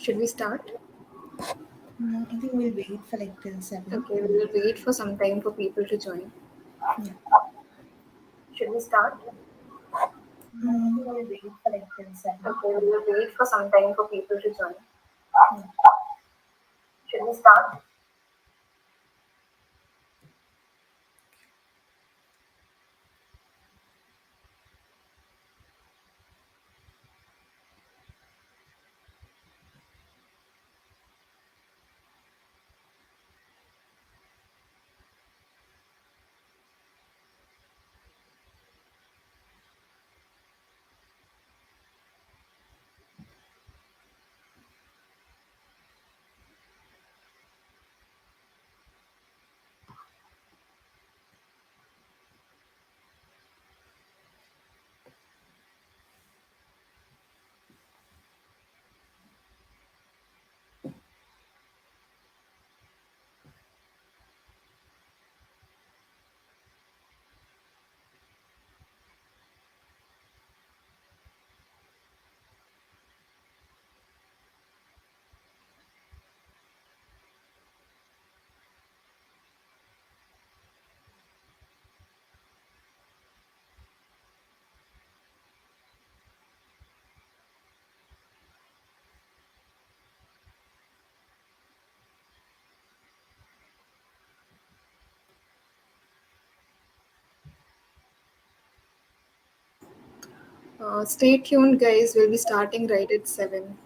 Should we start? I think we'll wait for like till 7 Okay, and we will then wait for some time for people to join. yeah. Should we start? I think we'll wait for like till 7 Okay, we and will wait for some time for people to join. yeah. Should we start? Stay tuned, guys. We'll be starting right at 7.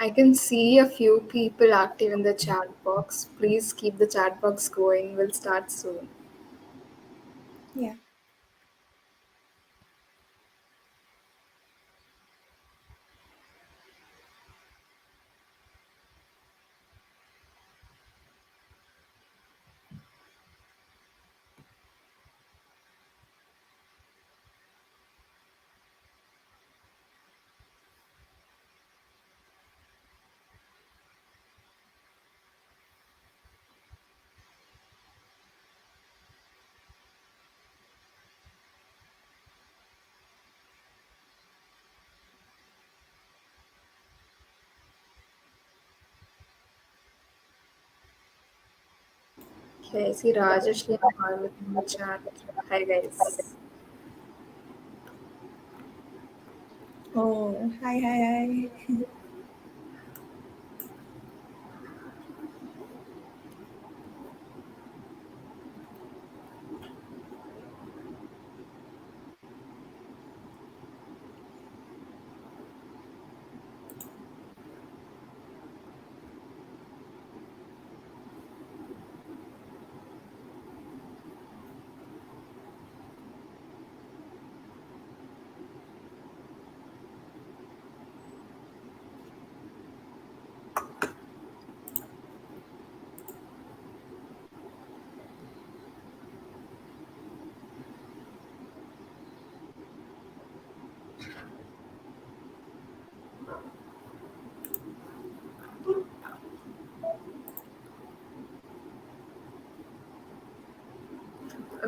I can see a few people active in the chat box. Please keep the chat box going. We'll start soon. Yeah. Okay, I see Rajesh and Harmit in the chat. Hi, guys. Oh, hi, hi, hi.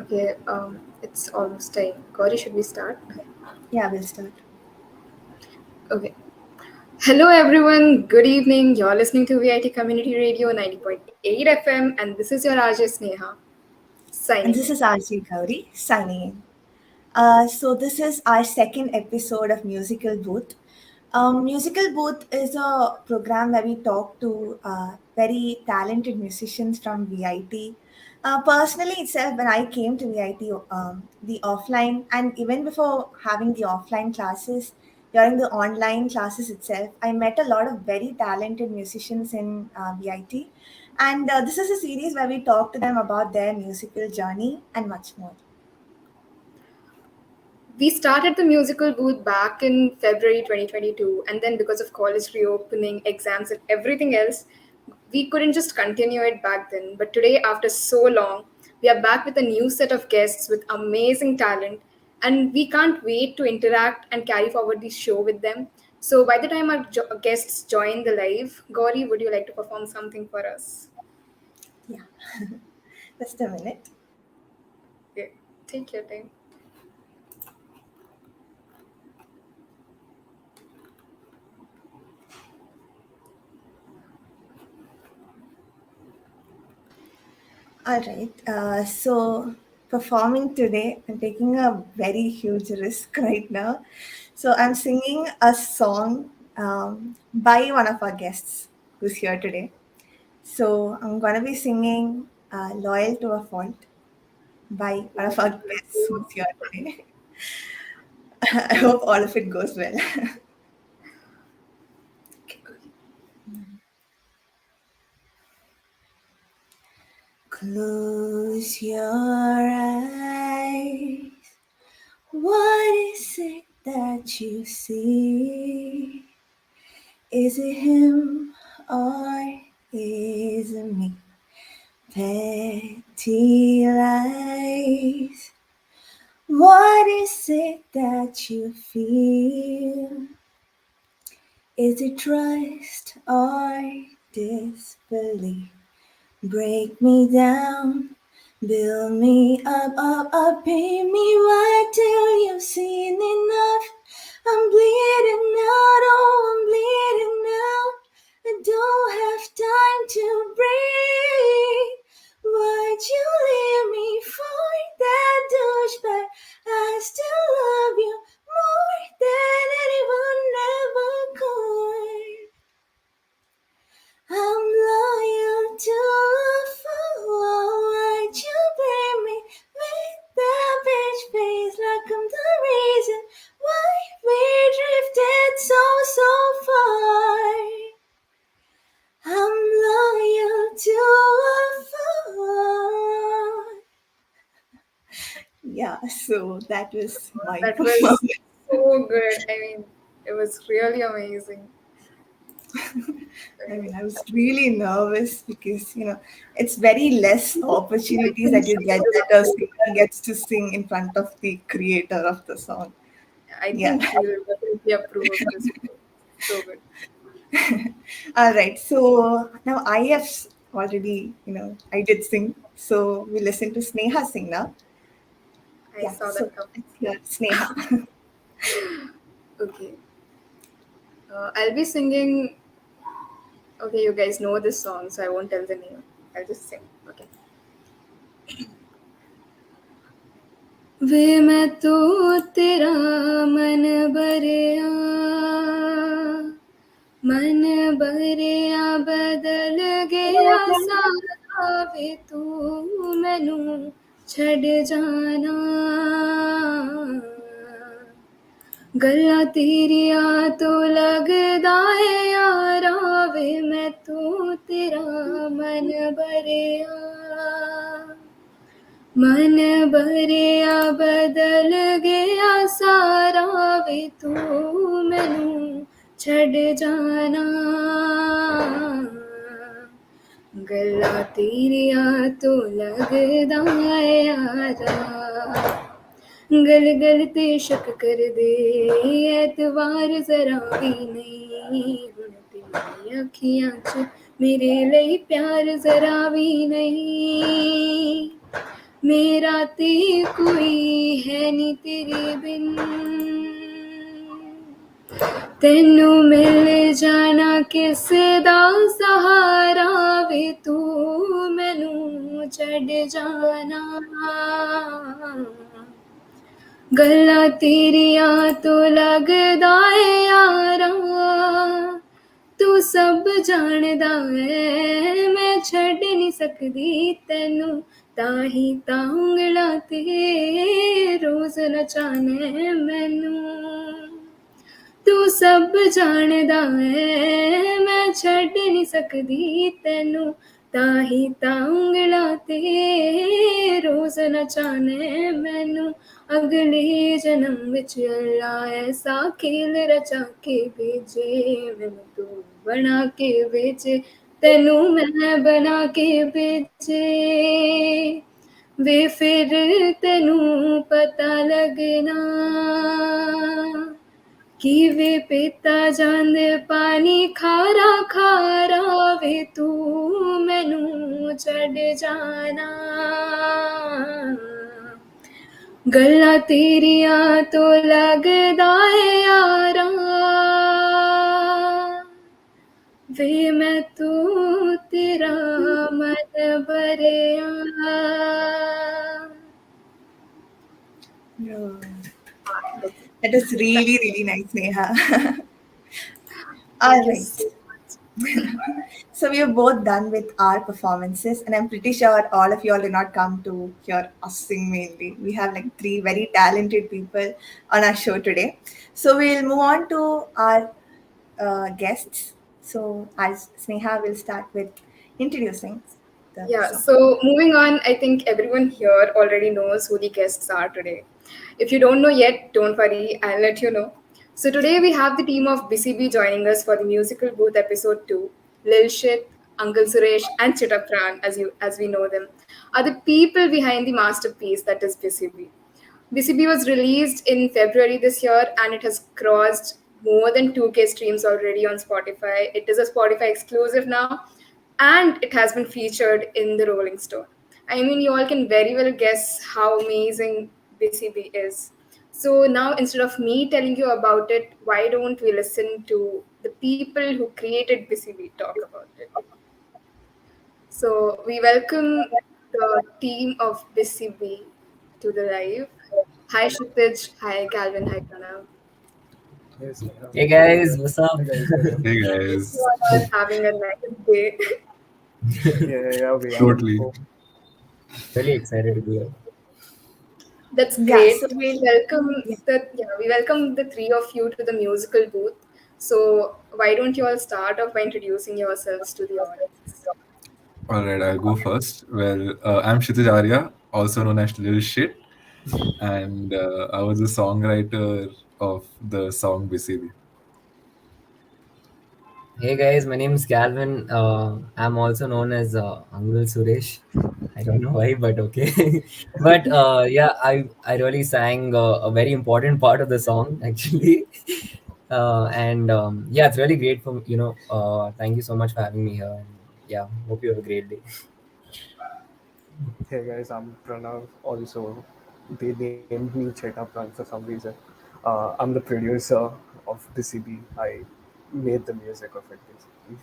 Okay, it's almost time. Gauri, should we start? Yeah, we'll start. Okay. Hello, everyone. Good evening. You're listening to VIT Community Radio 90.8 FM, and this is your RJ Sneha And signing this in. is RJ Gauri signing in. So this is our second episode of Musical Booth. Musical Booth is a program where we talk to very talented musicians from VIT. Personally, itself, when I came to VIT, the offline and even before having the offline classes, during the online classes itself, I met a lot of very talented musicians in VIT. And this is a series where we talk to them about their musical journey and much more. We started the musical booth back in February 2022, and then because of college reopening, exams, and everything else, we couldn't just continue it back then. But today, after so long, we are back with a new set of guests with amazing talent, and we can't wait to interact and carry forward the show with them. So, by the time our guests join the live, Gauri, would you like to perform something for us? Yeah, just a minute. Yeah, take your time. All right. So performing today, I'm taking a very huge risk right now. So I'm singing a song by one of our guests who's here today. So I'm gonna be singing "Loyal to a Fault" by one of our guests who's here today. I hope all of it goes well. Close your eyes. What is it that you see? Is it him or is it me? Petty lies. What is it that you feel? Is it trust or disbelief? Break me down, build me up, pay me right till you've seen enough. I'm bleeding out, oh, I'm bleeding out. I don't have time to breathe. Why'd you leave me for that douchebag? I still love you more than anyone ever could. I'm loyal to a fool. Why'd you blame me with that bitch face like I'm the reason why we drifted so far? I'm loyal to a fool. Yeah, so that was my That was performance. so good. I mean, it was really amazing. I mean, I was really nervous because, it's very less I opportunities can that you see get you that a approve. singer gets to sing in front of the creator of the song. I Yeah. think she will definitely approve of this. So good. All right. So now I have already, I did sing. So we listen to Sneha sing now. I Yeah. saw So that coming. let's hear Sneha. Okay. I'll be singing. Okay, you guys know this song, so I won't tell the name. I'll just sing. Okay. वे मैं तो तेरा मन भरिया मन भरिया बदल गया सारा वे तू मैनू छड़ जाना गल्लां तेरिया तो लगदा है यारा वे मैं तो तेरा मन भरिया मन भरिया बदल गया सारा वे तू मैनू छड़ जाना गल्लां तेरिया तो लगदा है यारा गल गल ते शक कर दे एतवार जरा भी नहीं हुण तेरी अखियां च मेरे लिए प्यार जरा भी नहीं मेरा ते कोई है नी तेरे बिन, तेनू मिल जाना किसे दा सहारा वे, तू मैनू छड़ जाना। गल्लां तेरियां तो लगदा ऐ यारा, तू सब जानदा ऐ मैं छड्ड नी सकदी तैनू, ताही तां ਉਂਗਲਾਂ ते रोज नचाने मैनू। तू सब जानदा ऐ मैं छड्ड नी सकदी तैनू, ताही तां ਉਂਗਲਾਂ ते रोज नचाने मैनू। अगले जन्म विच अल्लाह ऐसा खेल रचा के भेजे, मैनू तू बना के भेजे, तैनू मैं बना के भेजे। वे फिर तैनू पता लगना किवे पीता जांदे पानी खारा खारा वे, तू मैनू छड़ जाना। गल्लां तेरियां तो लगदा ऐ यारा, वे मैं तू तेरा मन भरेआ। No. That is really, really nice, Neha. All Thank you right. so much. So we are both done with our performances, and I'm pretty sure all of you all did not come to hear us sing mainly. We have like three very talented people on our show today. So we'll move on to our guests. So as Sneha will start with introducing the Yeah, song. so moving on, I think everyone here already knows who the guests are today. If you don't know yet, don't worry, I'll let you know. So today we have the team of BCB joining us for the musical booth episode 2. Lil Shit, Uncle Suresh, and Chittapran, as we know them, are the people behind the masterpiece that is BCB. BCB was released in February this year and it has crossed more than 2K streams already on Spotify. It is a Spotify exclusive now and it has been featured in the Rolling Stone. I mean, you all can very well guess how amazing BCB is. So now, instead of me telling you about it, why don't we listen to the people who created BCB talk about it? So we welcome the team of BCB to the live. Hi Kshitij, hi Calvin, hi Pranav. Hey guys, what's up? Hey guys. You all are having a nice day. Yeah, we are. Totally. Really excited to be here. That's Yeah, so great. we'll We welcome the three of you to the musical booth. So why don't you all start off by introducing yourselves to the audience? All right, I'll go first. Well, I'm Kshitij Arya, also known as Little Shit, and I was a songwriter of the song BCB. Hey guys, my name is Calvin. I'm also known as Uncle Suresh. I don't know why, but okay. But yeah, I really sang a very important part of the song actually, and yeah, it's really great for Thank you so much for having me here, and yeah, hope you have a great day. Hey guys, I'm Pranav. Also, they named me Cheta Pran for some reason. I'm the producer of the CB. I made the music of it basically.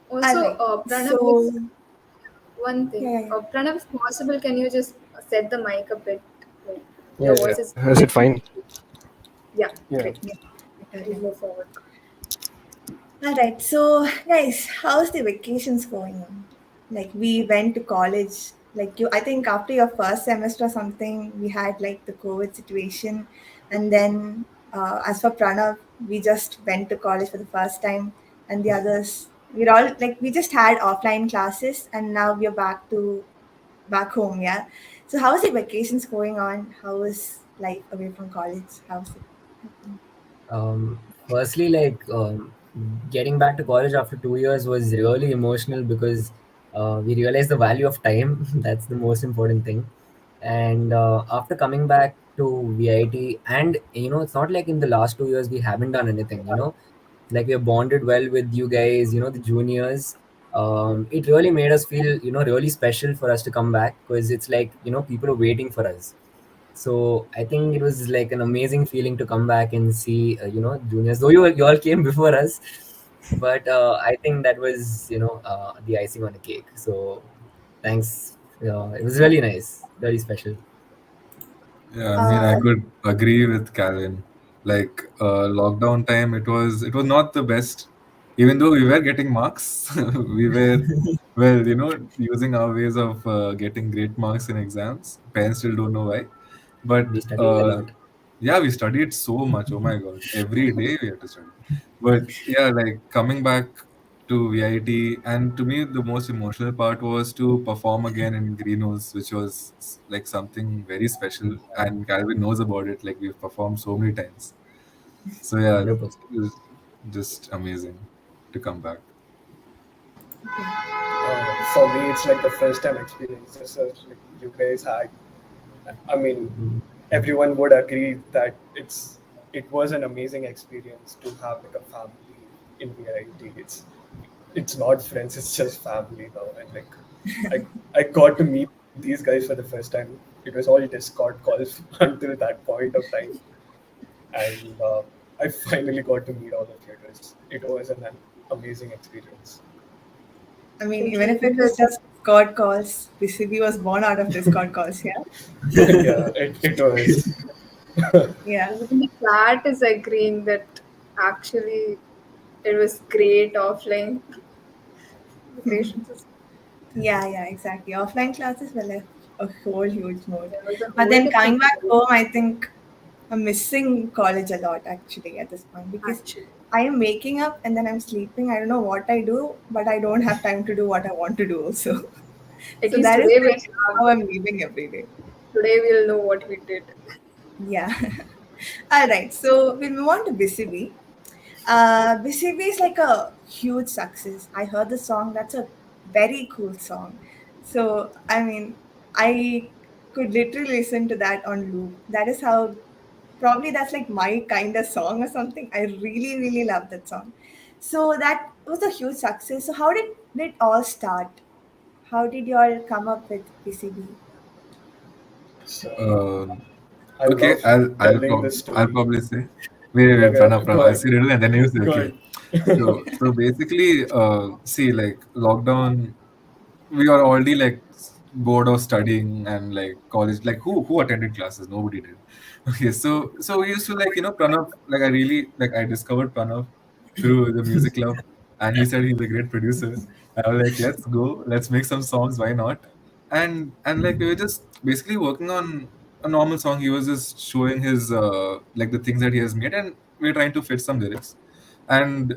Also, all right. Pranav, So one thing. yeah, yeah. Pranav, if possible, can you just set the mic a bit? Like, your Yeah, voice yeah. is. Is it fine? Yeah, Yeah. great. Please move forward. All right. So, guys, how's the vacations going on? Like, we went to college. Like, I think after your first semester or something, we had like the COVID situation. And then, as for Pranav, we just went to college for the first time. And the others, we're all like, we just had offline classes. And now we're back home. Yeah. So, how's the vacations going on? How is life away from college? How's it? Firstly, getting back to college after 2 years was really emotional because we realized the value of time. That's the most important thing. And after coming back to VIT, and it's not like in the last 2 years we haven't done anything. Like we are bonded well with you guys, the juniors. it really made us feel, really special for us to come back, because it's like, people are waiting for us. So I think it was like an amazing feeling to come back and see, juniors. Though you all came before us, but I think that was, the icing on the cake. So thanks. It was really nice, very special. Yeah, I mean, I Uh, could agree with Calvin. Like lockdown time, it was not the best. Even though we were getting marks, we were using our ways of getting great marks in exams. Parents still don't know why, but We studied a lot. yeah, we studied so much. Oh my God, every day we had to study. But yeah, like coming back to VIT, and to me, the most emotional part was to perform again in Greenhouse, which was like something very special. And Calvin knows about it. Like we've performed so many times. So yeah, 100%. it was just amazing to come back. For me, it's like the first time experience. Just as like you guys had. I mean, Mm. everyone would agree that it was an amazing experience to have like a family in VIT. It's not friends, it's just family now. And like I got to meet these guys for the first time. It was all Discord calls until that point of time. And I finally got to meet all of you guys. It was an amazing experience. I mean, It even if really it was was. just Discord calls, BCB was born out of Discord calls, yeah? Yeah, it was. Yeah. Even the flat is agreeing that actually it was great offline. The patience is Yeah, yeah, exactly. Offline classes were like a whole huge mode. there was a But whole then different coming back vibe, home, I think I'm missing college a lot actually at this point because actually. I am waking up and then I'm sleeping. I don't know what I do, but I don't have time to do what I want to do also. At So least that is today we like have. how I'm living every day. Today we'll know what we did. Yeah. All right. So we'll move on to BCB. BCB is like a huge success. I heard the song. That's a very cool song. So, I mean, I could literally listen to that on loop. That is how, probably that's like my kind of song or something. I really, really love that song. So, that was a huge success. So, how did it all start? How did you all come up with BCB? So Um I Okay, love telling the I'll story. probably say. Wait, Yeah, Pranav, go Pranav. I'll ahead. say riddle and then you say Go okay. ahead. So basically, see, like lockdown, we are already like bored of studying and like college. Like who attended classes? Nobody did. Okay, so we used to like Pranav. Like I discovered Pranav through the music club, and he said he's a great producer. I was like, let's go, let's make some songs. Why not? And like we were just basically working on a normal song. He was just showing his like the things that he has made, and we are trying to fit some lyrics. And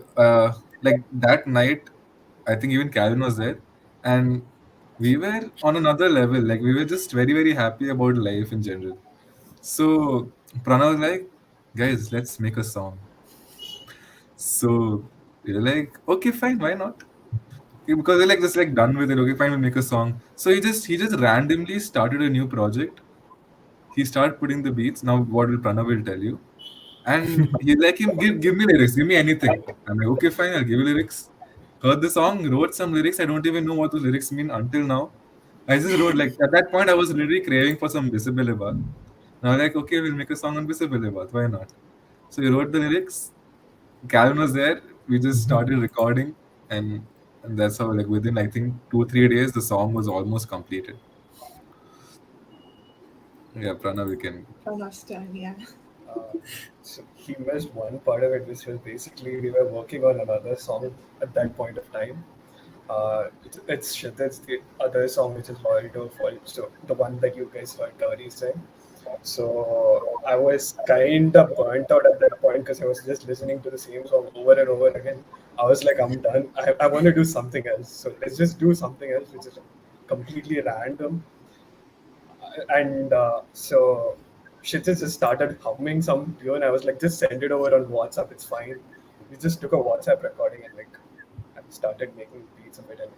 like that night, I think even Calvin was there, and we were on another level. Like we were just very very happy about life in general. So Pranav was like, guys, let's make a song. So we were like, okay, fine, why not? Okay, because we're like just like done with it. Okay, fine, we'll make a song. So he just randomly started a new project. He started putting the beats. Now what will Pranav will tell you. And he's like him, give me lyrics, give me anything. I'm like, okay, fine, I'll give you lyrics. Heard the song, wrote some lyrics. I don't even know what the lyrics mean until now. I just wrote like at that point I was literally craving for some Bisabele Bath. And I was like, okay, we'll make a song on Bisabele Bath. Why not? So we wrote the lyrics. Calvin was there. We just started recording, and that's how like within I think 2 3 days the song was almost completed. Yeah, Pranav, we can. From Austin, yeah. Uh, so he missed one part of it, which was basically we were working on another song at that point of time. It's Shit's the other song, which is Loyal to a Fault. So the one that you guys heard Gauri saying. So I was kind of burnt out at that point because I was just listening to the same song over and over again. I was like, I'm done. I want to do something else. So let's just do something else, which is completely random. And so Kshitij just started humming some tune. I was like, just send it over on WhatsApp. It's fine. We just took a WhatsApp recording and like and started making beats of it. And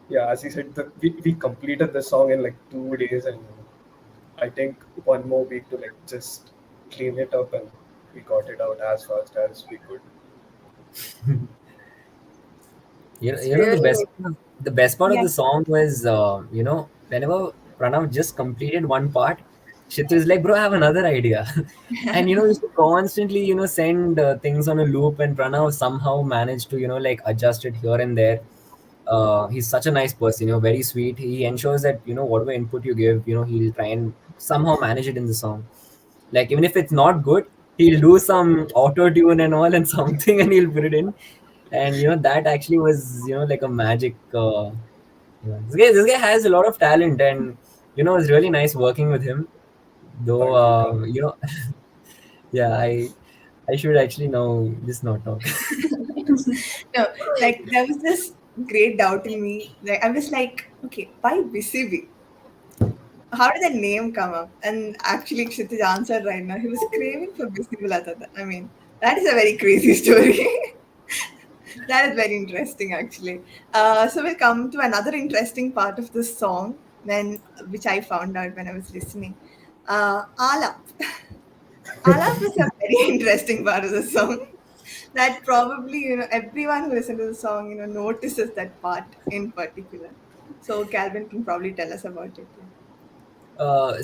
yeah, as he said, we completed the song in like 2 days, and I think one more week to like just clean it up, and we got it out as fast as we could. It's You know really the best part of Yeah. the song was whenever Pranav just completed one part, Shitra is like, bro, I have another idea. And we used to constantly send things on a loop, and Pranav somehow managed to like adjust it here and there. He's such a nice person, very sweet. He ensures that whatever input you give, he'll try and somehow manage it in the song. Like even if it's not good, he'll do some auto tune and all and something, and he'll put it in. And that actually was like a magic. This guy has a lot of talent, and it's really nice working with him. Though Thank you, Karan. yeah, I should actually now just not talk. No, like there was this great doubt in me. Like I was like, okay, why BCB? How did that name come up? And actually, Kshitij answered right now. He was craving for Visible Atata. I mean, that is a very crazy story. That is very interesting, actually. So we'll come to another interesting part of this song, which I found out when I was listening. Alap. Alap is a very interesting part of the song. That probably everyone who listens to the song notices that part in particular. So Calvin can probably tell us about it.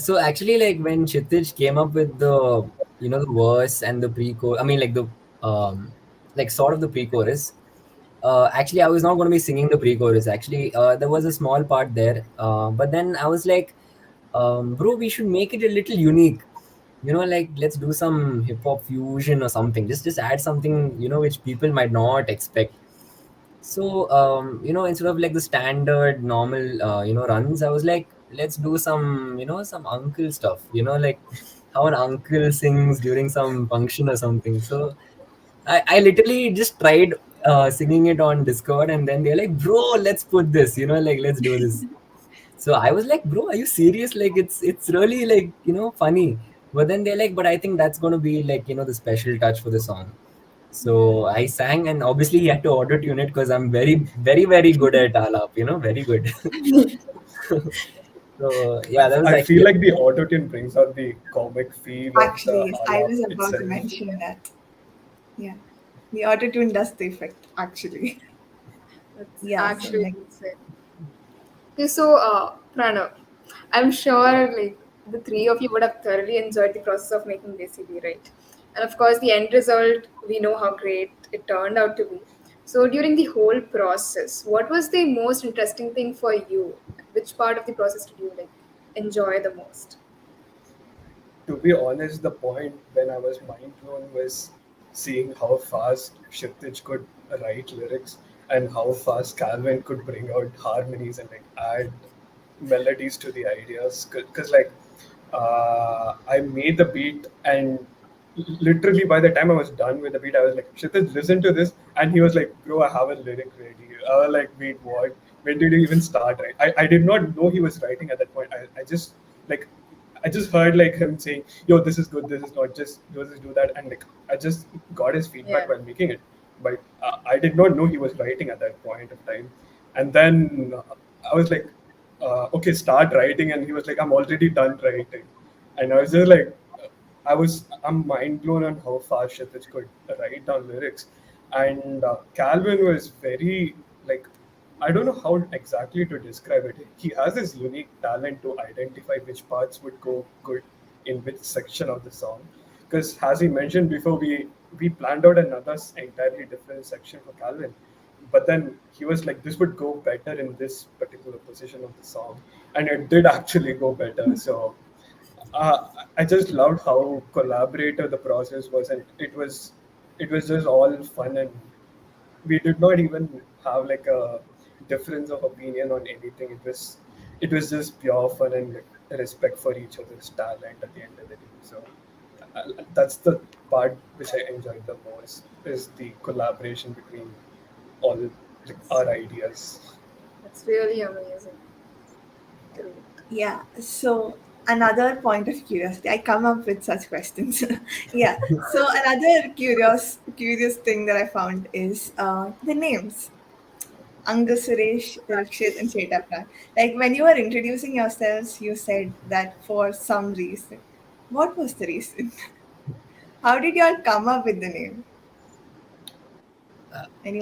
So actually, like when Kshitij came up with the verse and the pre-chorus, I mean, like like sort of the pre-chorus. Actually, I was not going to be singing the pre-chorus. Actually, there was a small part there, but then I was like, bro, we should make it a little unique. Like let's do some hip hop fusion or something. Just add something, which people might not expect. So, instead of like the standard normal, runs, I was like, let's do some, some uncle stuff, like how an uncle sings during some function or something. So I literally just tried singing it on Discord, and then they're like, bro, let's put this, like, let's do this. So I was like, bro, are you serious? Like, it's really like, funny. But then they're like, but I think that's going to be like, the special touch for the song. So I sang, and obviously he had to auto tune it because I'm very, very, very good at alap. Very good. So yeah, that was I feel actually. like the autotune brings out the comic feel of the Actually, yes, I alap was about to itself. mention that. Yeah, the autotune does the effect actually. that's Yeah, so actually like insane. Okay, so Pranav, I'm sure like the three of you would have thoroughly enjoyed the process of making BCB, right? And of course, the end result, we know how great it turned out to be. So during the whole process, what was the most interesting thing for you? Which part of the process did you like enjoy the most? To be honest, the point when I was mind blown was seeing how fast Kshitij could write lyrics and how fast Calvin could bring out harmonies and like add melodies to the ideas. Because like I made the beat and literally by the time I was done with the beat, I was like, Kshitij, listen to this, and he was like, bro, I have a lyric ready. I was like, wait, what? When did you even start? Right? I did not know he was writing at that point. I just like I just heard like him saying, "Yo, this is good. This is not. Just do that." And like I just got his feedback Yeah. while making it, but I did not know he was writing at that point of time. And then I was like, "Okay, start writing." And he was like, "I'm already done writing." And I was just like, I'm mind blown on how fast Kshitij could write down lyrics. And Calvin was very like I don't know how exactly to describe it. He has this unique talent to identify which parts would go good in which section of the song. Because as he mentioned before, we planned out another entirely different section for Calvin, but then he was like, "This would go better in this particular position of the song," and it did actually go better. So I just loved how collaborative the process was, and it was just all fun, and we did not even have like a difference of opinion on anything. It was just pure fun and like, respect for each other's talent at the end of the day. So that's the part which I enjoyed the most is the collaboration between all like, our ideas. That's really amazing. Great. yeah. So another point of curiosity, I come up with such questions. Yeah. So another curious thing that I found is the names. Anga Suresh, Rakshit, and Chetapra. Like when you were introducing yourselves, you said that for some reason. What was the reason? How did you all come up with the name?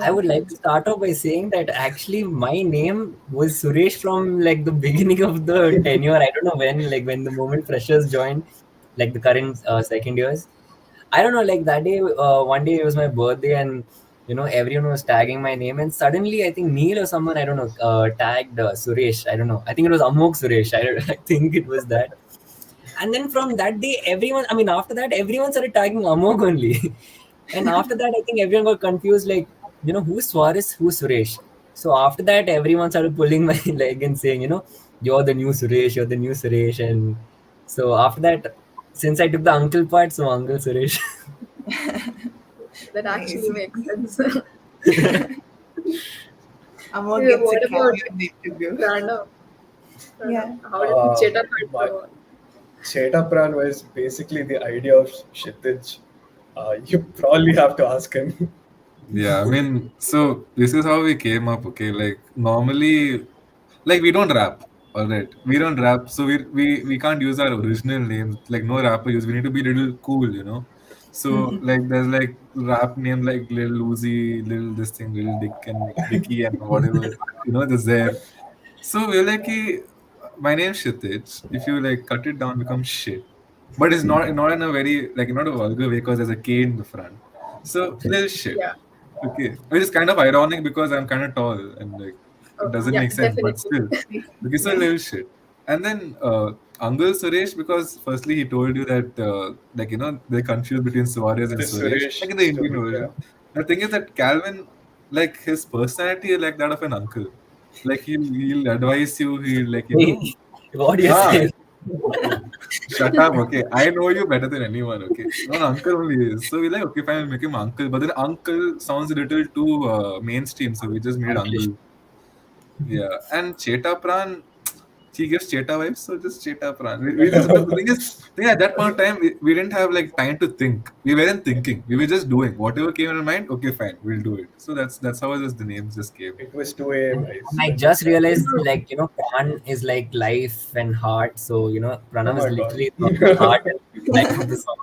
I would like to start off by saying that actually my name was Suresh from like the beginning of the tenure. I don't know when, like when the moment freshers joined, like the current second years. I don't know, like that day, one day it was my birthday, and everyone was tagging my name, and suddenly I think Neil or someone, I don't know, tagged Suresh. I don't know. I think it was Amok Suresh. I think it was that. And then from that day, everyone, I mean, after that, everyone started tagging Amok only. And after that, I think everyone got confused, like, who's Suarez, who's Suresh. So after that, everyone started pulling my leg and saying, you're the new Suresh, you're the new Suresh. And so after that, since I took the uncle part, so Uncle Suresh. That actually makes sense. Amok Yeah, gets what a about cameo in the interview. Pranav? Yeah. How did Cheta my- go on? Chetapran was basically the idea of Kshitij. You probably have to ask him. Yeah, I mean, so this is how we came up, okay? Like normally, like we don't rap, all right? We don't rap, so we can't use our original names. Like no rapper use. We need to be a little cool, you know. So like there's like rap name like Lil Uzi, Lil this thing, Lil Dick and Dicky and whatever, there's there. So we're like, my name's Kshitij. If you like cut it down, becomes shit. But it's not in a very like not a vulgar way because there's a K in the front. So Lil shit. Yeah. Okay, which is kind of ironic because I'm kind of tall and like Oh, it doesn't yeah, make sense, but definitely. still, okay, so little shit. And then Uncle Suresh, because firstly he told you that they're confused between Suarez and The Suresh, Suresh like in the Indian story, version. The thing is that Calvin, like his personality is like that of an uncle. Like he'll advise you. He'll like Hey, what do you ah, say? shut up, okay. I know you better than anyone, okay. No, uncle only is. So we're like, okay, fine, we'll make him uncle. But then uncle sounds a little too mainstream, so we just made Unclish. uncle. Yeah. And Cheta Pran, he gives Cheta vibes, so just Cheta Pran. The thing is, at that point of time, we didn't have like time to think. We weren't thinking. We were just doing whatever came in our mind. Okay, fine, we'll do it. So that's how the names just came. It was 2 a.m. guys. And I just realized, like, Pran is like life and heart. So, Pranav Oh is my literally God. the heart and life of the song.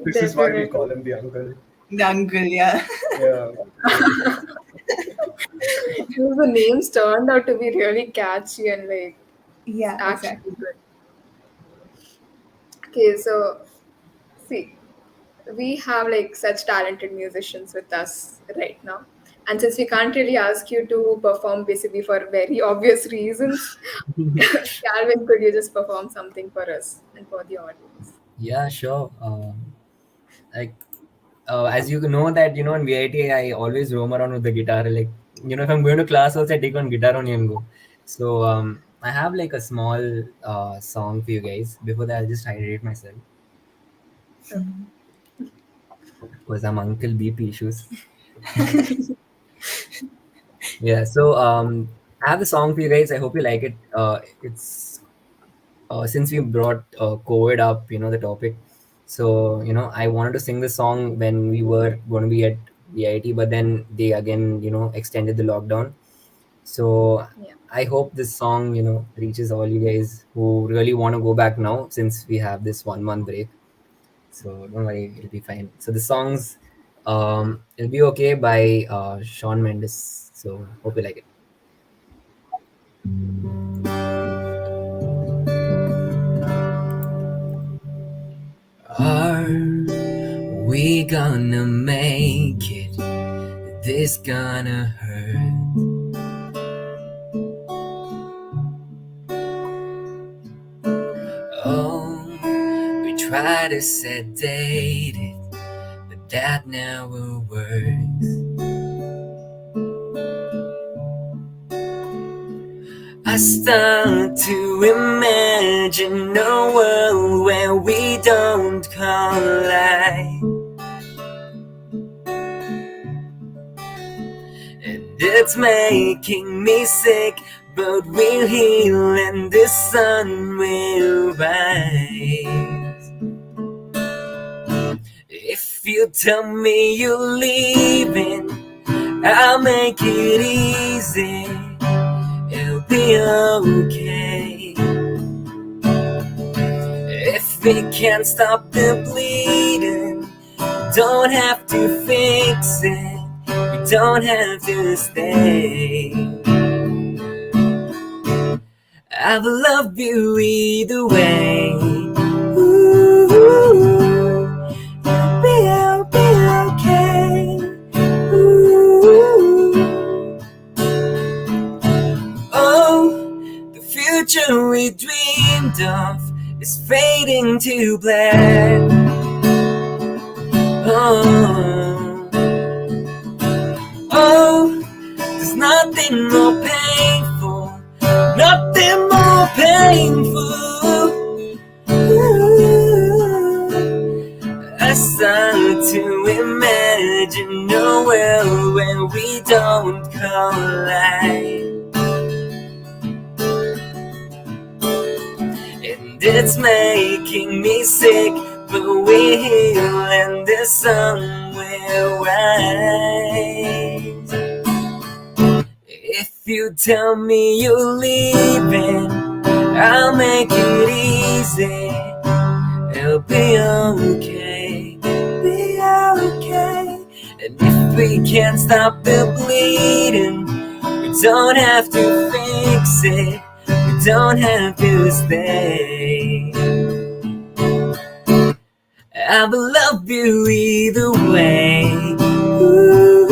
This is why we call him the uncle. The uncle, yeah. Yeah. The names turned out to be really catchy and like Yeah, actually exactly. good. Okay, so see, we have like such talented musicians with us right now. And since we can't really ask you to perform basically for very obvious reasons, Calvin, could you just perform something for us and for the audience? Yeah, sure. Like, as you know that, in VIT, I always roam around with the guitar. Like, if I'm going to class also, I take one guitar only and go. So, I have like a small song for you guys. Before that, I'll just hydrate myself. Because I'm Uncle BP issues. Yeah, so I have the song for you guys. I hope you like it. It's since we brought COVID up, the topic. So I wanted to sing the song when we were going to be at VIT, but then they again extended the lockdown. So Yeah. I hope this song reaches all you guys who really want to go back now since we have this 1 month break. So don't worry, it'll be fine. So the songs, it'll be okay by Shawn Mendes. So hope you like it. Are we gonna make it? This gonna hurt. Oh, we try to sedate it, but that never works. I start to imagine a world where we don't collide, and it's making me sick, but we'll heal and the sun will rise. If you tell me you're leaving, I'll make it easy. It'll be okay. If we can't stop the bleeding, don't have to fix it. We don't have to stay. I will love you either way. Ooh, you'll be okay. Ooh. Oh, the future we dreamed of is fading to black. Oh, oh, there's nothing more painful, nothing more painful. I start to imagine a world where we don't collide, and it's making me sick, but we're here and there's somewhere right. If you tell me you're leaving, I'll make it easy. It'll be okay, be okay. And if we can't stop the bleeding, we don't have to fix it. We don't have to stay. I will love you either way. Ooh,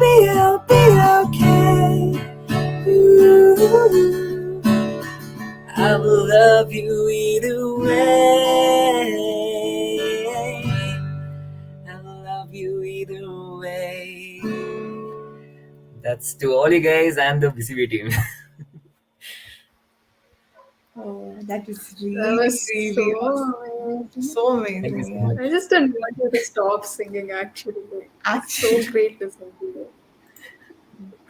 you'll be okay. Ooh, I will love you either way. I will love you either way. That's to all you guys and the BCB team. Oh, that was That really, was really awesome. amazing. So Thank you amazing. so Yeah. much. I just don't want you to stop singing, actually. It's Actually. so great listening to you.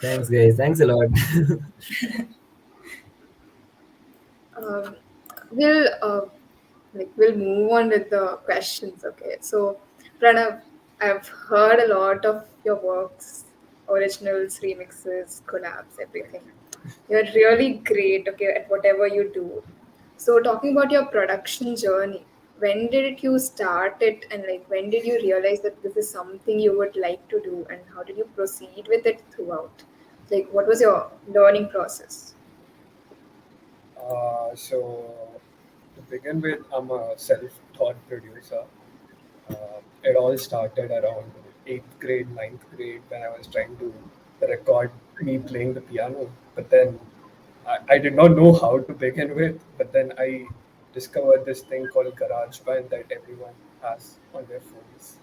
Thanks, guys. Thanks a lot. Um, we'll move on with the questions. Okay, so Pranav, I've heard a lot of your works, originals, remixes, collabs, everything. You're really great, okay, at whatever you do. So talking about your production journey, when did you start it, and like when did you realize that this is something you would like to do, and how did you proceed with it throughout? Like, what was your learning process? So to begin with, I'm a self-taught producer. It all started around eighth grade, ninth grade when I was trying to record me playing the piano. But then I did not know how to begin with. But then I discovered this thing called GarageBand that everyone has on their phones.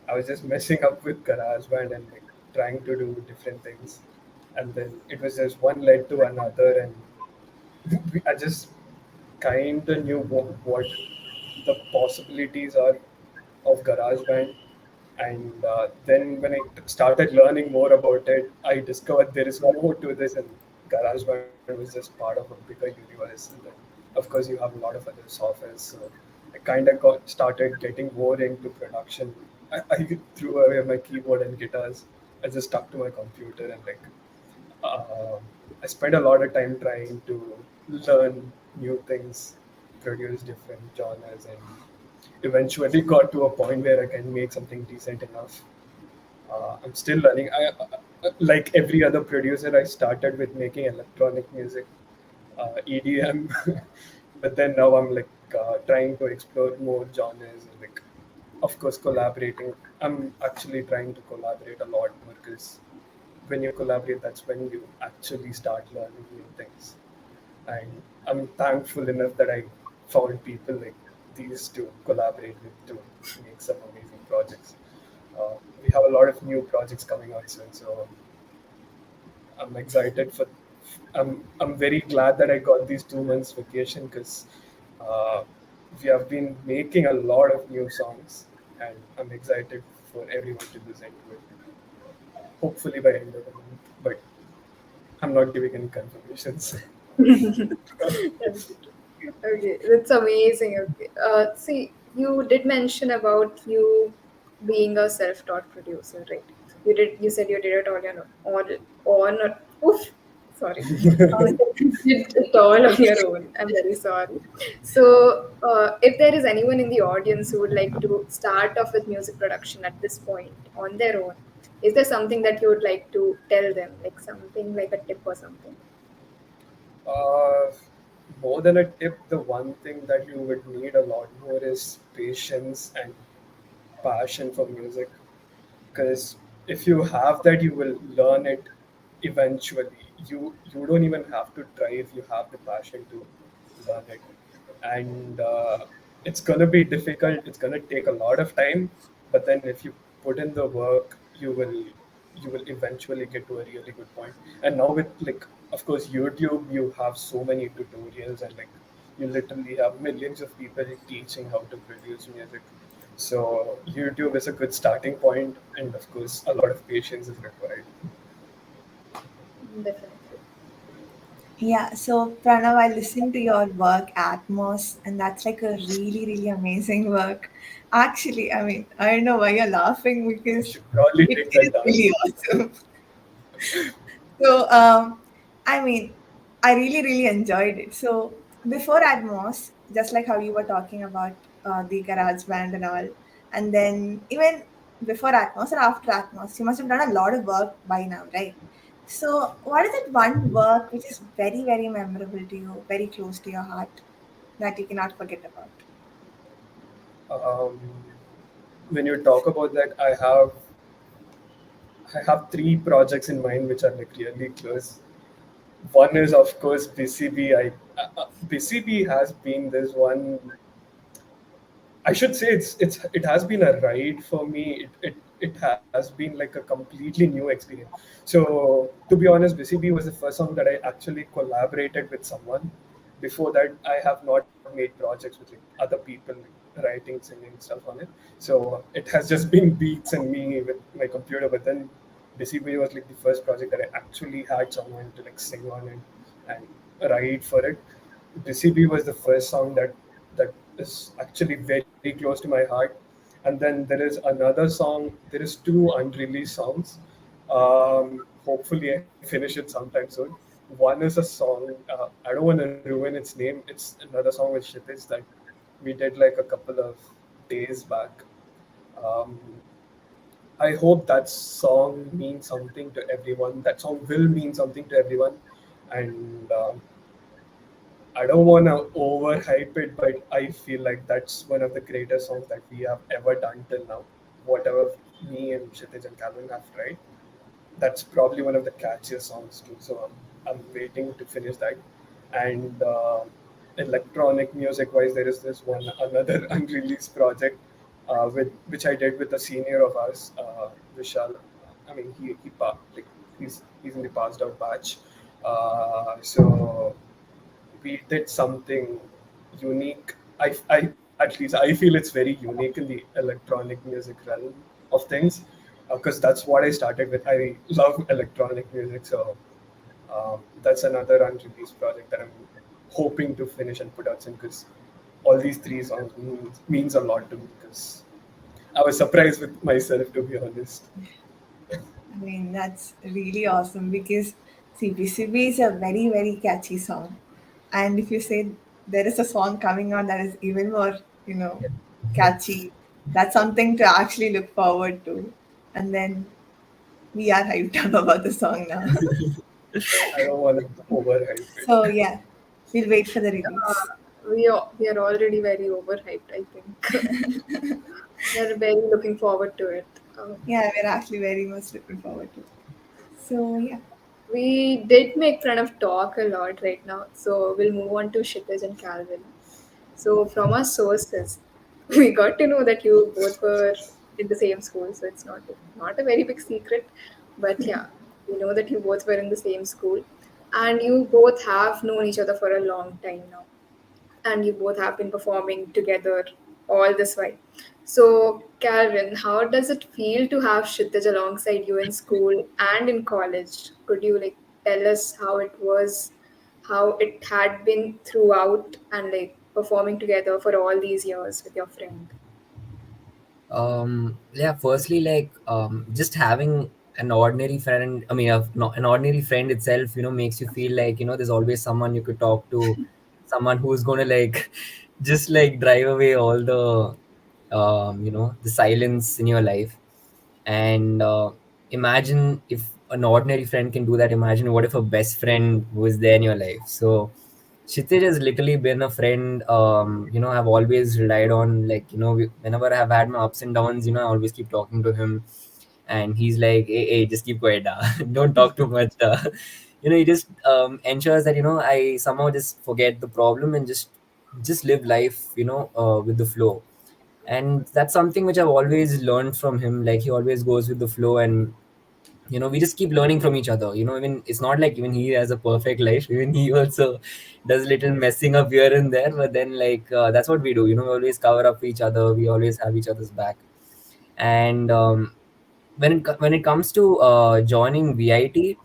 I was just messing up with GarageBand and like trying to do different things, and then it was just one led to another, and I just kind of knew what the possibilities are of GarageBand. And then when I started learning more about it, I discovered there is more to this, and GarageBand was just part of a bigger universe. And then, of course, you have a lot of other softwares. So I kind of got started getting more into production. I threw away my keyboard and guitars. I just stuck to my computer and like uh, I spent a lot of time trying to learn new things, produce different genres, and eventually got to a point where I can make something decent enough. I'm still learning. Like every other producer, I started with making electronic music, EDM, but then now I'm like trying to explore more genres and like, of course, collaborating. I'm actually trying to collaborate a lot more because when you collaborate, that's when you actually start learning new things. And I'm thankful enough that I found people like these to collaborate with to make some amazing projects. We have a lot of new projects coming out soon, so I'm excited for. I'm very glad that I got these 2 months vacation because uh, we have been making a lot of new songs, and I'm excited for everyone to listen to it. Hopefully by end of the month, but I'm not giving any confirmations. Okay, that's amazing. Okay. See, you did mention about you being a self-taught producer, right? You said you did it all on oof, Sorry. You did it all on your own. I'm very sorry. So, if there is anyone in the audience who would like to start off with music production at this point on their own, is there something that you would like to tell them, like something like a tip or something? Uh, More than a tip, the one thing that you would need a lot more is patience and passion for music. Because if you have that, you will learn it eventually. You don't even have to try if you have the passion to learn it. And it's gonna be difficult. It's gonna take a lot of time. But then if you put in the work, you will eventually get to a really good point. And now with, like, of course, YouTube, you have so many tutorials, and like you literally have millions of people teaching how to produce music. So YouTube is a good starting point, and of course, a lot of patience is required. Definitely. Yeah, so Pranav, I listened to your work, Atmos, and that's like a really, really amazing work. Actually, I mean, I don't know why you're laughing You because should probably it take is that down. really awesome. So, I mean, I really, really enjoyed it. So, before Atmos, just like how you were talking about the garage band and all, and then even before Atmos and after Atmos, you must have done a lot of work by now, right? So, what is that one work which is very, very memorable to you, very close to your heart, that you cannot forget about? Um, when you talk about that, I have three projects in mind which are like really close. One is of course BCB. BCB has been this one. I should say it has been a ride for me. It has been like a completely new experience. So to be honest, BCB was the first song that I actually collaborated with someone. Before that, I have not made projects with like other people writing, singing stuff on it. So it has just been beats and me with my computer. But then BCB was like the first project that I actually had someone to like sing on it and write for it. BCB was the first song that is actually very close to my heart. And then there is another song. There is two unreleased songs. Hopefully, I finish it sometime soon. One is a song. I don't want to ruin its name. It's another song with Kshitij that we did like a couple of days back. Um, I hope that song means something to everyone. That song will mean something to everyone, and I don't want to overhype it, but I feel like that's one of the greatest songs that we have ever done till now. Whatever me and Kshitij and Calvin have tried, that's probably one of the catchiest songs too. So I'm waiting to finish that. And electronic music wise, there is this one another unreleased project with which I did with a senior of ours, Vishal. I mean, like he's in the passed out batch. So we did something unique. At least I feel it's very unique in the electronic music realm of things, because that's what I started with. I love electronic music, so that's another unreleased project that I'm hoping to finish and put out soon. Because all these three songs means a lot to me. Because I was surprised with myself, to be honest. I mean, that's really awesome because CBCB is a very, very catchy song. And if you say there is a song coming on that is even more, catchy, that's something to actually look forward to. And then we are hyped up about the song now. I don't want to overhype it. So, yeah, we'll wait for the release. We are already very overhyped, I think. We are very looking forward to it. Yeah, we're actually very much looking forward to it. So, yeah. We did make fun of talk a lot right now, so we'll move on to Kshitij and Calvin. So, from our sources, we got to know that you both were in the same school, so it's not a very big secret. But yeah, we know that you both were in the same school, and you both have known each other for a long time now, and you both have been performing together all this while. So, Calvin, how does it feel to have Kshitij alongside you in school and in college? Could you like tell us how it was, how it had been throughout, and like performing together for all these years with your friend? Yeah, firstly, like just having an ordinary friend, I mean, an ordinary friend itself, makes you feel like, there's always someone you could talk to, someone who's going to like just like drive away all the silence in your life. And imagine if an ordinary friend can do that. Imagine what if a best friend was there in your life. So Kshitij has literally been a friend, I've always relied on. Like, whenever I've had my ups and downs, I always keep talking to him. And he's like, hey, just keep quiet. Don't talk too much. He just ensures that, I somehow just forget the problem and just live life, with the flow. And that's something which I've always learned from him. Like, he always goes with the flow, and we just keep learning from each other. Even it's not like even he has a perfect life. Even he also does little messing up here and there, but then like that's what we do. We always cover up for each other. We always have each other's back. And when it comes to joining VIT,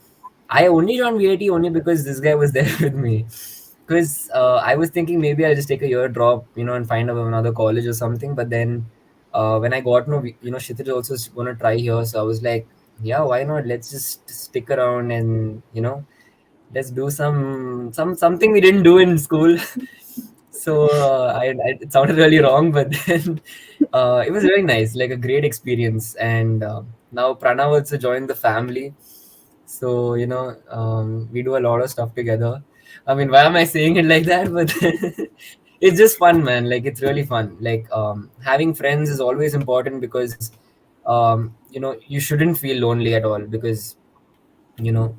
I only joined VIT only because this guy was there with me. Because I was thinking maybe I'll just take a year drop, and find out another college or something. But then when I got Kshitij also is gonna try here, so I was like, yeah, why not? Let's just stick around and let's do something we didn't do in school. So it sounded really wrong, but then it was very nice, like a great experience. And now Pranav also joined the family. So we do a lot of stuff together. I mean, why am I saying it like that? But it's just fun, man. Like, it's really fun. Like, having friends is always important because you shouldn't feel lonely at all, because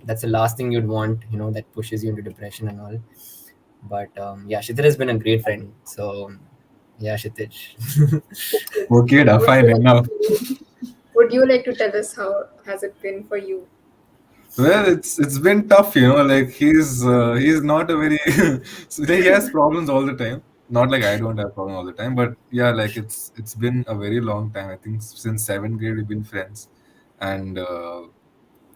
that's the last thing you'd want, that pushes you into depression and all. But yeah, Kshitij has been a great friend. So yeah, Kshitij. Okay, da, fine enough. Would you like to tell us how has it been for you? Well, it's been tough, Like he's not a very so he has problems all the time. Not like I don't have problems all the time, but yeah, like it's been a very long time. I think since seventh grade we've been friends, and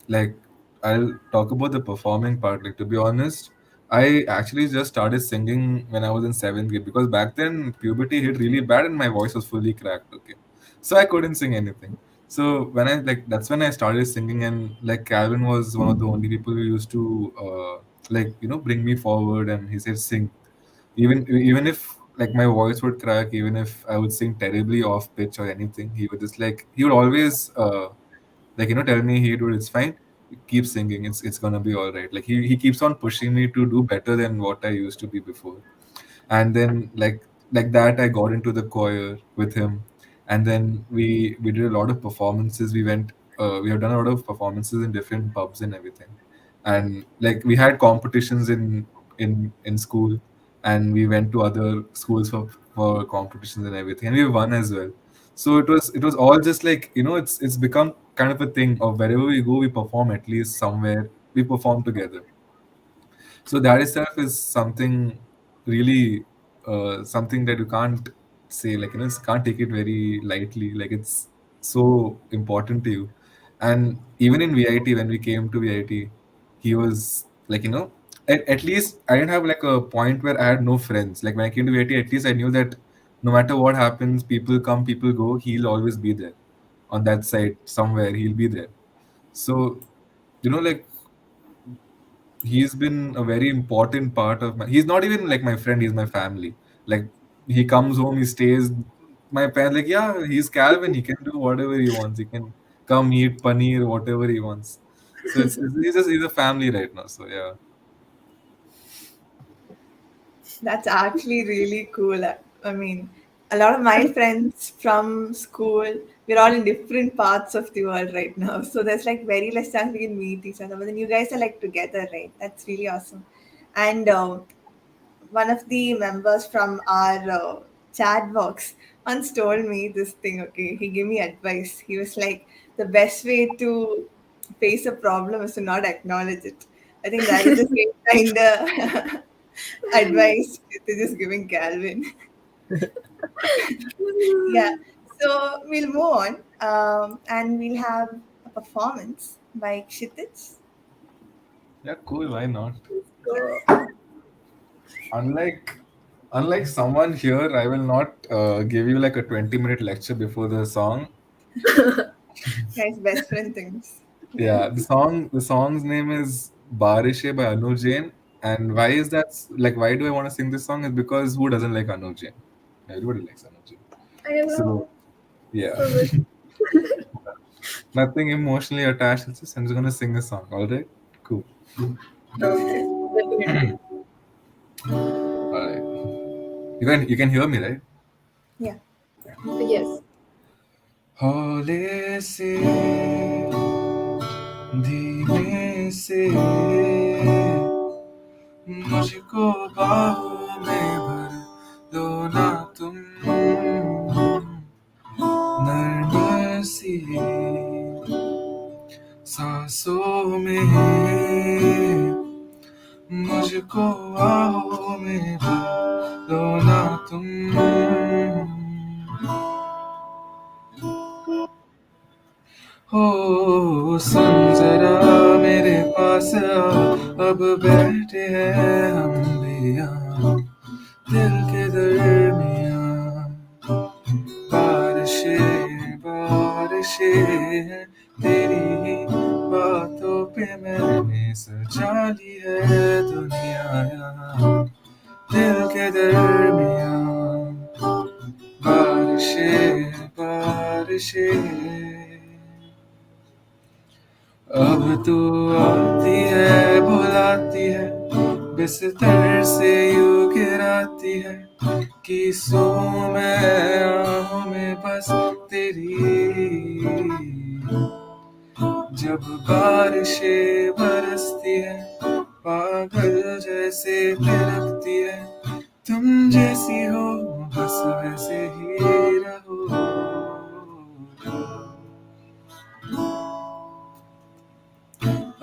like I'll talk about the performing part. Like, to be honest, I actually just started singing when I was in seventh grade, because back then puberty hit really bad and my voice was fully cracked. Okay, so I couldn't sing anything. So when I like that's when I started singing, and like Calvin was one of the only people who used to bring me forward, and he said sing, even if like my voice would crack, even if I would sing terribly off pitch or anything, he would always tell me, hey dude, it's fine, keep singing, it's gonna be all right. Like he keeps on pushing me to do better than what I used to be before. And then like that I got into the choir with him, and then we did a lot of performances. We have done a lot of performances in different pubs and everything. And like we had competitions in school, and we went to other schools for competitions and everything, and we won as well. So it was all just like, it's become kind of a thing of wherever we go, we perform, at least somewhere we perform together. So that itself is something really, something that you can't say, like, can't take it very lightly. Like, it's so important to you. And even in VIT, when we came to VIT, he was like, at least I didn't have like a point where I had no friends. Like when I came to VIT, at least I knew that no matter what happens, people come, people go, he'll always be there on that side somewhere. He'll be there. So, like, he's been a very important part of my, he's not even like my friend, he's my family. Like, he comes home, he stays, my parents like, yeah, he's Calvin, he can do whatever he wants, he can come eat paneer, whatever he wants. So he's a family right now. So yeah. That's actually really cool. I mean, a lot of my friends from school, we're all in different parts of the world right now. So there's like very less chance we can meet each other. But then you guys are like together, right? That's really awesome. And one of the members from our chat box once told me this thing. Okay, he gave me advice. He was like, the best way to face a problem is to not acknowledge it. I think that is the same kind of advice they're just giving Calvin. Yeah. So we'll move on, and we'll have a performance by Kshitij. Yeah, cool, why not? So, Unlike unlike someone here, I will not give you like a 20-minute lecture before the song. guys, best friend things. Yeah, the song's name is Barishe by Anuj Jain. And why is that like why do I want to sing this song? Is because who doesn't like Anuj Jain? Everybody likes Anuj Jain. I So know. yeah. So good. Nothing emotionally attached. It's just I'm just gonna sing a song. All right, cool. Okay. Definitely. All right. You can hear me, right? Yeah. Yes. हौले से धीमे से मुझको बाहों में भर लो ना तुम नर्म सी सांसों में मुझको बाहों में भर लो ना तुम हो सुन जरा मेरे पास आ अब बैठे हैं हम भी यहाँ दिल के दरमियाँ बारिशें बारिशें हैं तेरी ही बातों पे मैंने सजा ली है दुनिया यहाँ दिल के दरमियाँ बारिशें बारिशें अब तू आती है बुलाती है बिस्तर से यूं गिराती है कि सो मैं आहों में बस तेरी जब बारिशें बरसती है पागल जैसे थिरकती है तुम जैसी हो बस वैसे ही रहो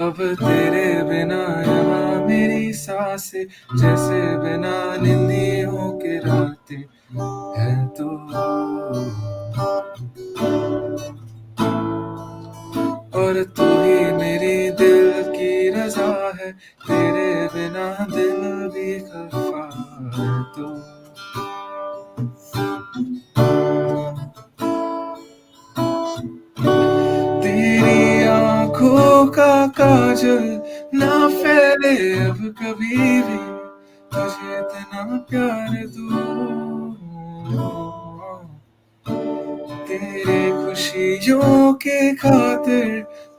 अब तेरे बिना यहाँ मेरी सांसें जैसे बिना निंदियों के रातें है तो और तू ही मेरी दिल की रजा है तेरे बिना दिल भी खफा है तो तेरी आंखों का काजल ना फैले अब कभी भी तुझे इतना प्यार दूं तेरे खुशियों के खातिर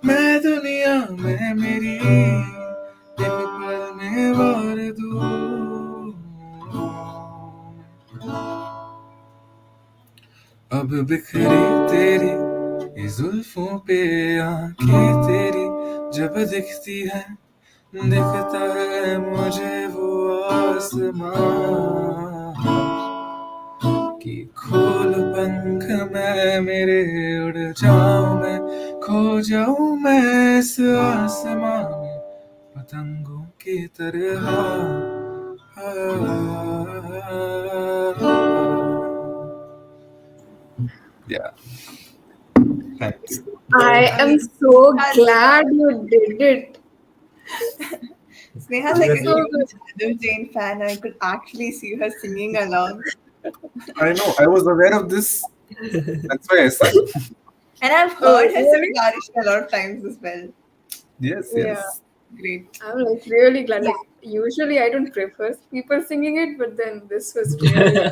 मैं दुनिया में मेरी एक पल में वार दूं अब बिखरी तेरी ये जुल्फों पे आंखें तेरी जब दिखती है दिखता है मुझे वो आसमां कि खोल पंख मैं मेरे उड़ जाऊं मैं खो जाऊं मैं इस आसमां में पतंगों की तरह yeah thanks I am so glad you did it. Sneha's like a So huge good. Anuj Jain fan, and I could actually see her singing along. I know I was aware of this that's why I sang And I've Oh, heard her really? sing Barisha a lot of times as well. yes Yeah. Great. I'm like really glad. Like usually I don't prefer people singing it, but then this was really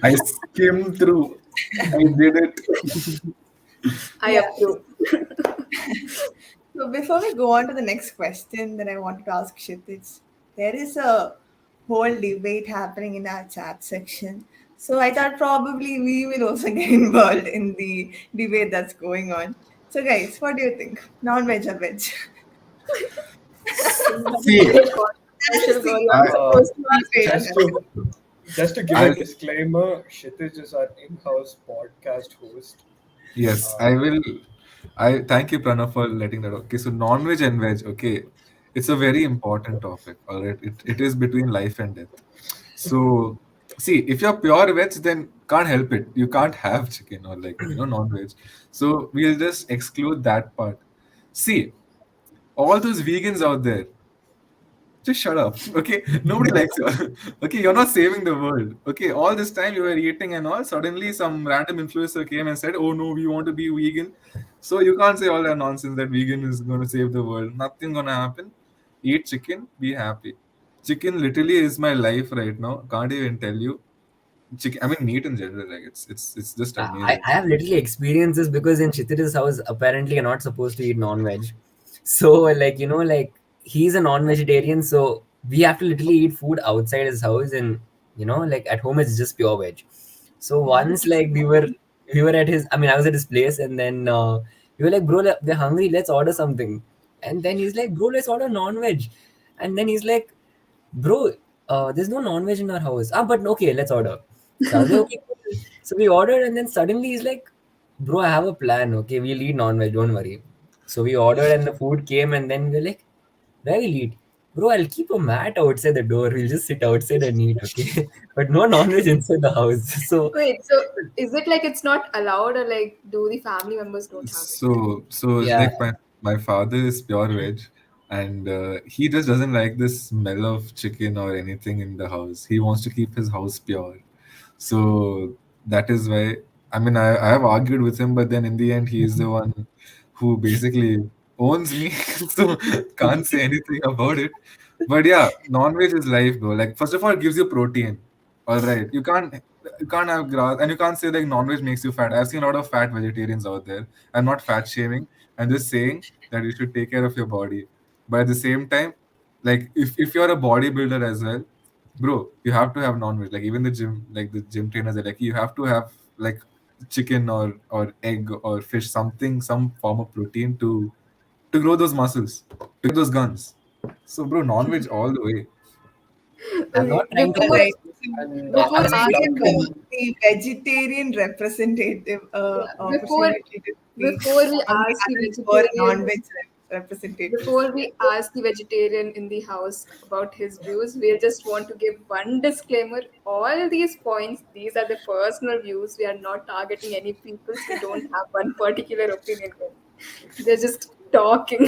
I skimmed through I did it I Yeah. approve. So before we go on to the next question that I wanted to ask Kshitij, there is a whole debate happening in our chat section. So I thought probably we will also get involved in the debate that's going on. So guys, what do you think? Non-veg or veg? see Very controversial girl. I'm I- supposed to ask Just to, just to give a I'll- disclaimer, Kshitij is our in-house podcast host. Yes, I will. I thank you, Pranav, for letting that. Okay, so non-veg and veg. Okay, it's a very important topic. All right, it is between life and death. So, see, if you're pure veg, then can't help it. You can't have chicken or like non-veg. So we'll just exclude that part. See, all those vegans out there, just shut up. Okay, nobody likes you. Okay, you're not saving the world. Okay, all this time you were eating and all. Suddenly, some random influencer came and said, "Oh no, we want to be vegan." So you can't say all that nonsense that vegan is going to save the world. Nothing gonna happen. Eat chicken, be happy. Chicken literally is my life right now. Can't even tell you. Chicken. I mean, meat in general. Like it's just amazing. I have literally experienced this because in Chitra's house, apparently you're not supposed to eat non-veg. So, like, like he's a non-vegetarian, so we have to literally eat food outside his house, and like at home it's just pure veg. So once, like, we were at his, I mean, I was at his place, and then we were like, bro, we're hungry, let's order something. And then he's like, bro, let's order non-veg. And then he's like, bro, there's no non-veg in our house. But okay, let's order. So I was like, okay, cool. So we ordered, and then suddenly he's like, bro, I have a plan. Okay, we'll eat non-veg, don't worry. So we ordered, and the food came, and then we're like, where we'll eat? Bro, I'll keep a mat outside the door. We'll just sit outside and eat, okay? But no non-veg inside the house. So Wait, so is it like it's not allowed, or like do the family members don't have it? So yeah, like my father is pure veg, and he just doesn't like the smell of chicken or anything in the house. He wants to keep his house pure. So that is why, I mean, I have argued with him, but then in the end he is the one who basically owns me, so can't say anything about it. But yeah, non-veg is life, bro. Like, first of all, it gives you protein. All right, you can't have grass, and you can't say like non-veg makes you fat. I've seen a lot of fat vegetarians out there. I'm not fat shaming. I'm just saying that you should take care of your body. But at the same time, like if you're a bodybuilder as well, bro, you have to have non-veg. Like even the gym trainers are like, you have to have like chicken or egg or fish, something, some form of protein to grow those muscles, to get those guns. So, bro, non-veg all the way. I'm Okay, not trying to All put. right. And before I'm Asking saying, asking, the vegetarian representative yeah, opportunity to speak before we on ask the behalf for vegetarian non-veg representative. Before we ask the vegetarian in the house about his views, we'll just want to give one disclaimer. All these points, these are the personal views. We are not targeting any peoples. We don't have one particular opinion. They're just talking.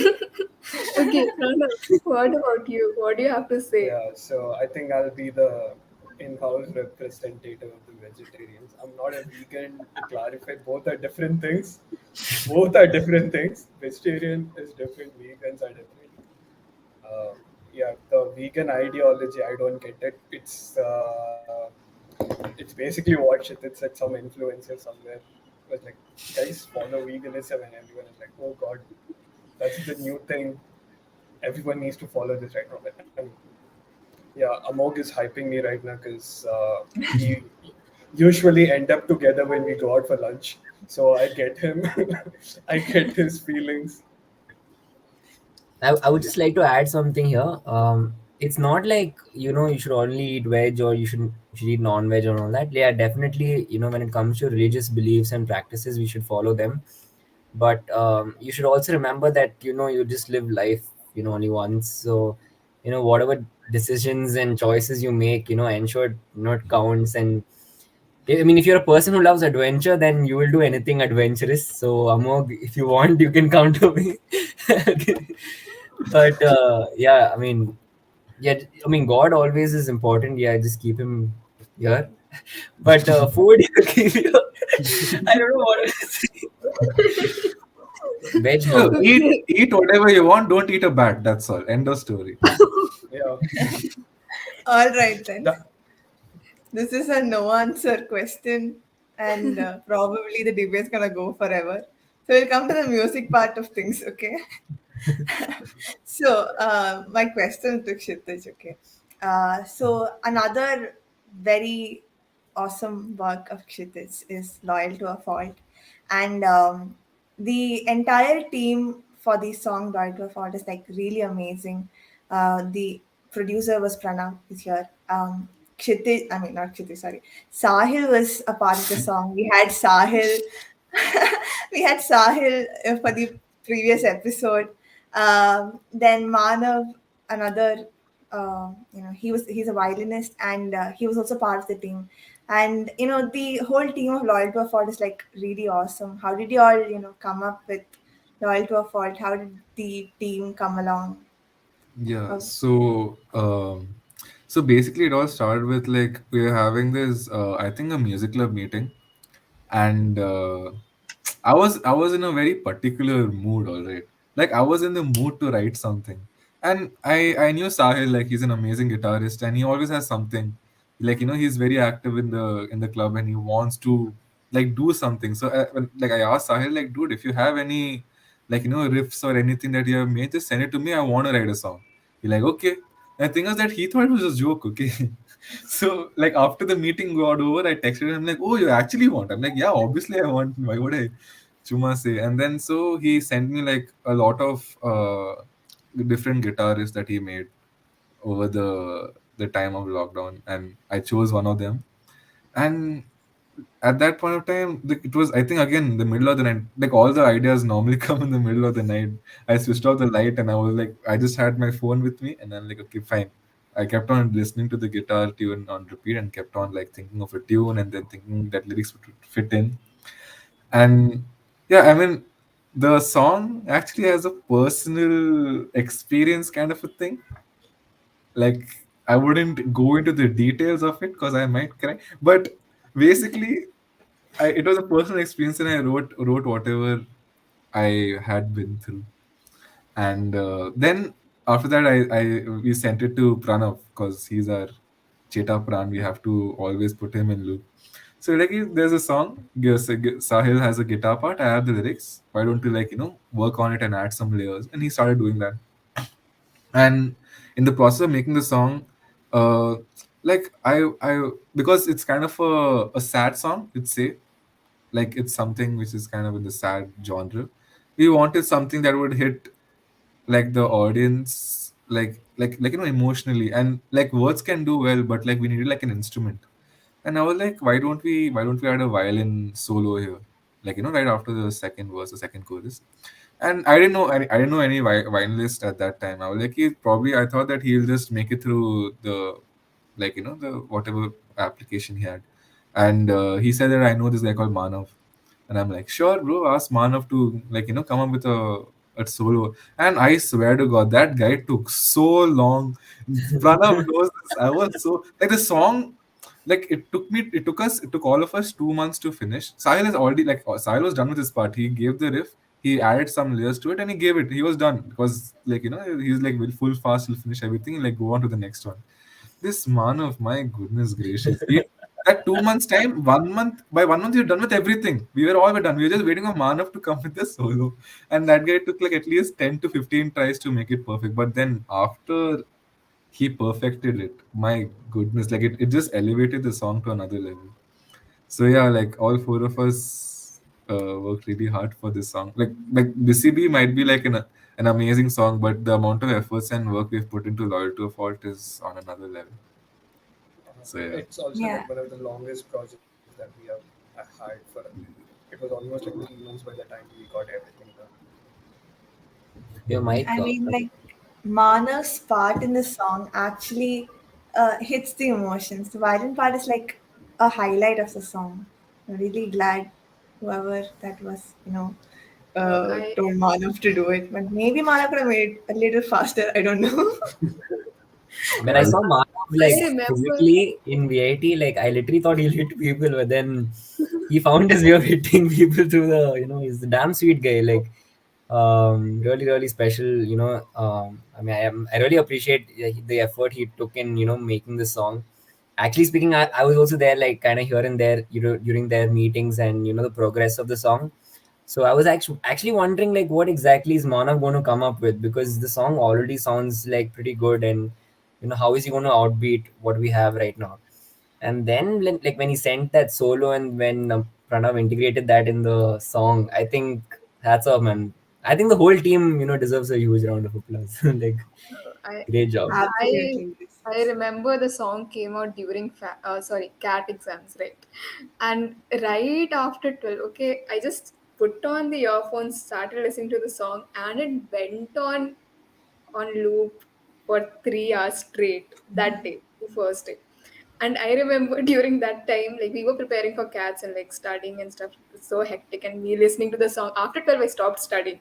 Okay, Pranav, what about you? What do you have to say? yeah, so I think I'll be the in-house representative of the vegetarians. I'm not a vegan. To clarify, both are different things. Both are different things. Vegetarian is different. Vegans are different. Uh, yeah, the vegan ideology, I don't get it. It's basically what shit. It's like some influencer somewhere was like, guys, follow veganism, and everyone is like, oh god, that's the new thing. Everyone needs to follow this right now. And yeah, Amog is hyping me right now because we usually end up together when we go out for lunch. So I get him. I get his feelings. I would just like to add something here. It's not like you should only eat veg, or you should eat non-veg and all that. Yeah, definitely. When it comes to religious beliefs and practices, we should follow them. But you should also remember that you just live life only once. So whatever decisions and choices you make, ensure it counts. And I mean, if you're a person who loves adventure, then you will do anything adventurous. So Amog, if you want, you can come to me. But yeah, I mean, God always is important. Yeah, just keep him here. But food, you keep here. I don't know what to say. Veg So no. eat whatever you want. Don't eat a bat. That's all. End of story. Yeah. All right then. That- This is a no answer question, and probably the debate's gonna go forever. So we'll come to the music part of things, okay? So my question to Kshitij, okay? So another very awesome work of Kshitij is Loyal to a Fault, and the entire team for the song Loyal to a Fault is like really amazing. The producer was Pranav is here. Kshitij, I mean not Kshitij, sorry. Sahil was a part of the song. We had Sahil. We had Sahil for the previous episode. Then Manav, another, he's a violinist, and he was also part of the team. And the whole team of Loyal to a Fault is like really awesome. How did you all come up with Loyal to a Fault? How did the team come along? Yeah, Oh, so basically it all started with like we were having this I think a music club meeting, and I was in a very particular mood, all right. Like I was in the mood to write something, and I knew Sahil, like he's an amazing guitarist, and he always has something. Like he's very active in the club, and he wants to like do something. So like I asked Sahil, like, dude, if you have any like riffs or anything that you have made, just send it to me. I want to write a song. He like, okay. And the thing is that he thought it was a joke, okay. So like after the meeting got over, I texted him like, "Oh, you actually want?" I'm like, "Yeah, obviously I want. Why would I chuma say?" And then so he sent me like a lot of different guitarists that he made over the time of lockdown, and I chose one of them. And at that point of time, it was, I think, again the middle of the night. Like all the ideas normally come in the middle of the night. I switched off the light and I was like, I just had my phone with me, and I'm like, okay, fine. I kept on listening to the guitar tune on repeat and kept on like thinking of a tune and then thinking that lyrics would fit in. And yeah, I mean, the song actually has a personal experience kind of a thing. Like I wouldn't go into the details of it because I might cry, but basically it was a personal experience, and I wrote whatever I had been through. And then after that, I we sent it to Pranav because he's our Cheta Pran. We have to always put him in loop. So like, there's a song. Sahil has a guitar part. I have the lyrics. Why don't you like work on it and add some layers? And he started doing that. And in the process of making the song, uh, like I because it's kind of a sad song. It's say like it's something which is kind of in the sad genre. We wanted something that would hit like the audience, like emotionally, and like words can do well, but like we needed like an instrument. And I was like, why don't we add a violin solo here, like right after the second verse, the second chorus. And I didn't know any violinist at that time. I was like, I thought that he'll just make it through the like the whatever application he had. And he said that I know this guy called Manav. And I'm like, sure, bro, ask Manav to like come up with a solo. And I swear to God, that guy took so long. Pranav knows this. I was so like the song, like it took all of us 2 months to finish. Sahil is already like Sahil was done with his part. He gave the riff, he added some layers to it, and he gave it. He was done because like he's like will full fast, he'll finish everything and like go on to the next one. This man of my goodness gracious. At 2 months time, 1 month, by 1 month you're done with everything. We were all done. We were just waiting for Manav to come with the solo. And that guy took like at least 10 to 15 tries to make it perfect. But then after he perfected it, my goodness, like it just elevated the song to another level. So yeah, like all four of us worked really hard for this song. Like BCB might be like an amazing song, but the amount of efforts and work we've put into Loyal to a Fault is on another level. So yeah. It's also yeah. like one of the longest projects that we have had for. It was almost like 3 months by the time we got everything done. Your mic. I mean, like Manav's part in the song actually hits the emotions. The violin part is like a highlight of the song. I'm really glad whoever that was, I told Manav to do it. But maybe Manav could have made it a little faster. I don't know. When I saw Manav like I remember. physically in VIT, like I literally thought he'll hit people, but then he found his way of hitting people through he's a damn sweet guy. Like, really, really special. I mean, I really appreciate the effort he took in making the song. Actually speaking, I was also there, like kind of here and there, during their meetings and the progress of the song. So I was actually wondering like what exactly is Manav going to come up with, because the song already sounds like pretty good, and how is he going to outbeat what we have right now? And then like when he sent that solo and when Pranav integrated that in the song, I think hats off, man. I think the whole team deserves a huge round of applause. Like, I great job. I Absolutely. I remember the song came out during CAT exams, right? And right after 12, okay, I just put on the earphones, started listening to the song, and it went on loop for 3 hours straight that day, the first day. And I remember during that time, like we were preparing for cats and like studying and stuff. It was so hectic, and me listening to the song. After 12, I stopped studying.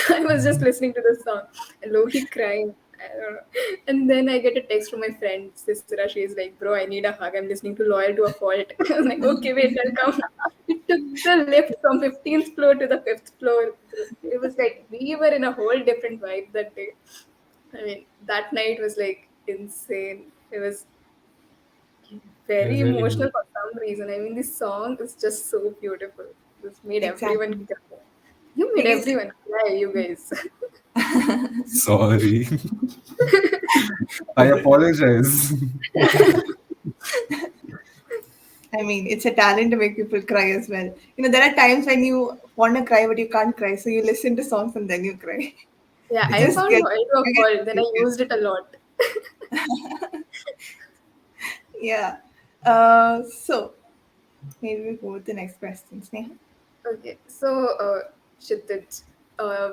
I was just listening to the song and low key crying. I don't know. And then I get a text from my friend, Sisra. She's like, bro, I need a hug. I'm listening to Loyal to a Fault. I'm like, okay, wait, I'll come. We took the lift from 15th floor to the 5th floor. It was like we were in a whole different vibe that day. I mean, that night was like insane. It was It very was really emotional good. for some reason. I mean, this song is just so beautiful. This made everyone Exactly. cry. You made Because everyone cry, you guys. Sorry. I apologize. I mean, it's a talent to make people cry as well. There are times when you want to cry but you can't cry, so you listen to songs and then you cry. Yeah, You I just found get Loyal to a you Fault. Then get I used it a lot. yeah. So maybe we go with the next question, Sneha. Okay, so Kshitij,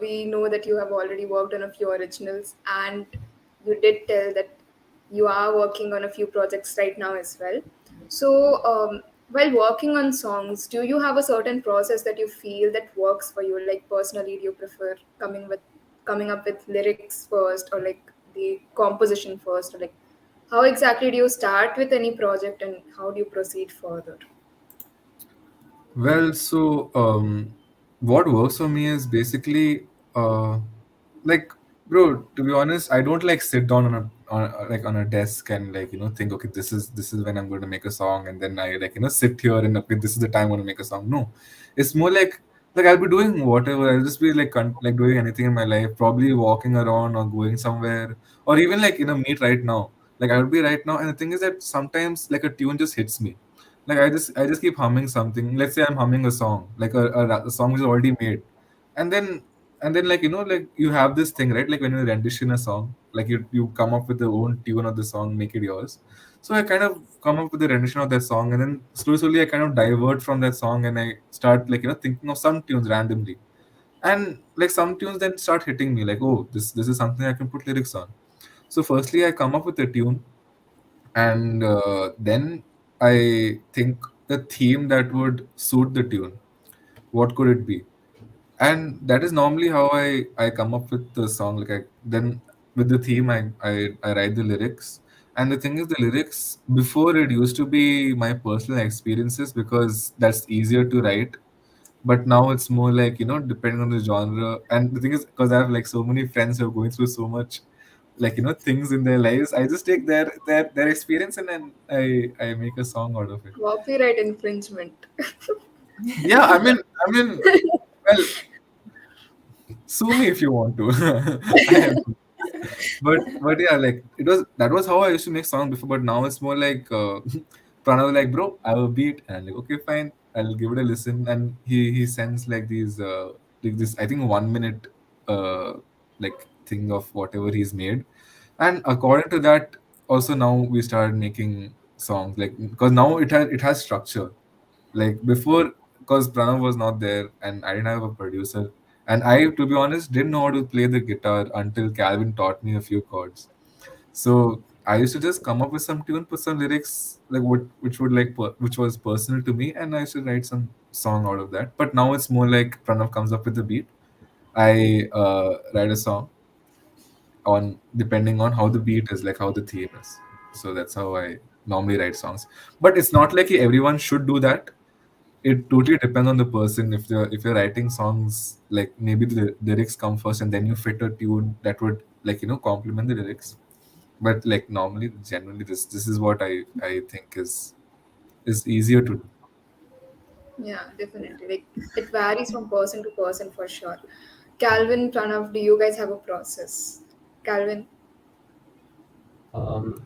we know that you have already worked on a few originals, and you did tell that you are working on a few projects right now as well. So, while working on songs, do you have a certain process that you feel that works for you? Like personally, do you prefer coming up with lyrics first, or like the composition first, or like how exactly do you start with any project, and how do you proceed further? Well, so what works for me is basically like, bro, to be honest, I don't like sit down on a desk and like think, okay, this is when I'm going to make a song, and then I like sit here and okay, this is the time I'm going to make a song. No, it's more like I'll be doing whatever. I'll just be like like doing anything in my life, probably walking around or going somewhere, or even like meet right now. Like I would be right now, and the thing is that sometimes like a tune just hits me. Like I just keep humming something. Let's say I'm humming a song, like a song which is already made, and then like like you have this thing, right? Like when you rendition a song, like you come up with the own tune of the song, make it yours. So I kind of come up with the rendition of that song, and then slowly I kind of divert from that song, and I start like thinking of some tunes randomly, and like some tunes then start hitting me, like, oh, this is something I can put lyrics on. So firstly I come up with a tune, and then I think the theme that would suit the tune, what could it be? And that is normally how I come up with the song. Like I then with the theme I write the lyrics. And the thing is, the lyrics before, it used to be my personal experiences because that's easier to write. But now it's more like depending on the genre. And the thing is, because I have like so many friends who are going through so much like things in their lives, I just take their experience, and then I make a song out of it. Copyright infringement. Yeah, I mean, well, sue me if you want to. I am. But yeah, like that was how I used to make songs before. But now it's more like Pranav was like, bro, I have a beat, and I'm like, okay, fine, I'll give it a listen. And he sends like these like this, I think, 1 minute like thing of whatever he's made, and according to that, also now we started making songs, like because now it has structure. Like before, because Pranav was not there and I didn't have a producer, and I, to be honest, didn't know how to play the guitar until Calvin taught me a few chords. So I used to just come up with some tune, put some lyrics, like which would like which was personal to me, and I used to write some song out of that. But now it's more like Pranav comes up with the beat, I write a song on depending on how the beat is, like how the theme is. So that's how I normally write songs. But it's not like everyone should do that. It totally depends on the person. If you're writing songs, like maybe the lyrics come first and then you fit a tune that would like complement the lyrics. But like normally, generally, this is what I think is easier to do. Yeah, definitely. Like it varies from person to person for sure. Calvin, Pranav, do you guys have a process? Calvin, Um,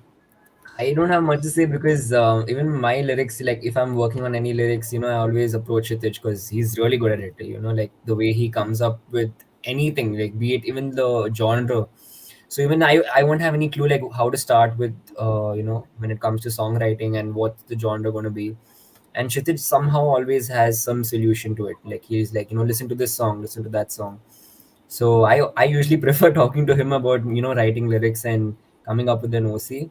I don't have much to say because even my lyrics, like if I'm working on any lyrics, I always approach Hitich because he's really good at it. Like the way he comes up with anything, like be it even the genre. So even I won't have any clue like how to start with, when it comes to songwriting and what's the genre going to be. And Kshitij somehow always has some solution to it. Like he's like, listen to this song, listen to that song. So I usually prefer talking to him about writing lyrics and coming up with an OC.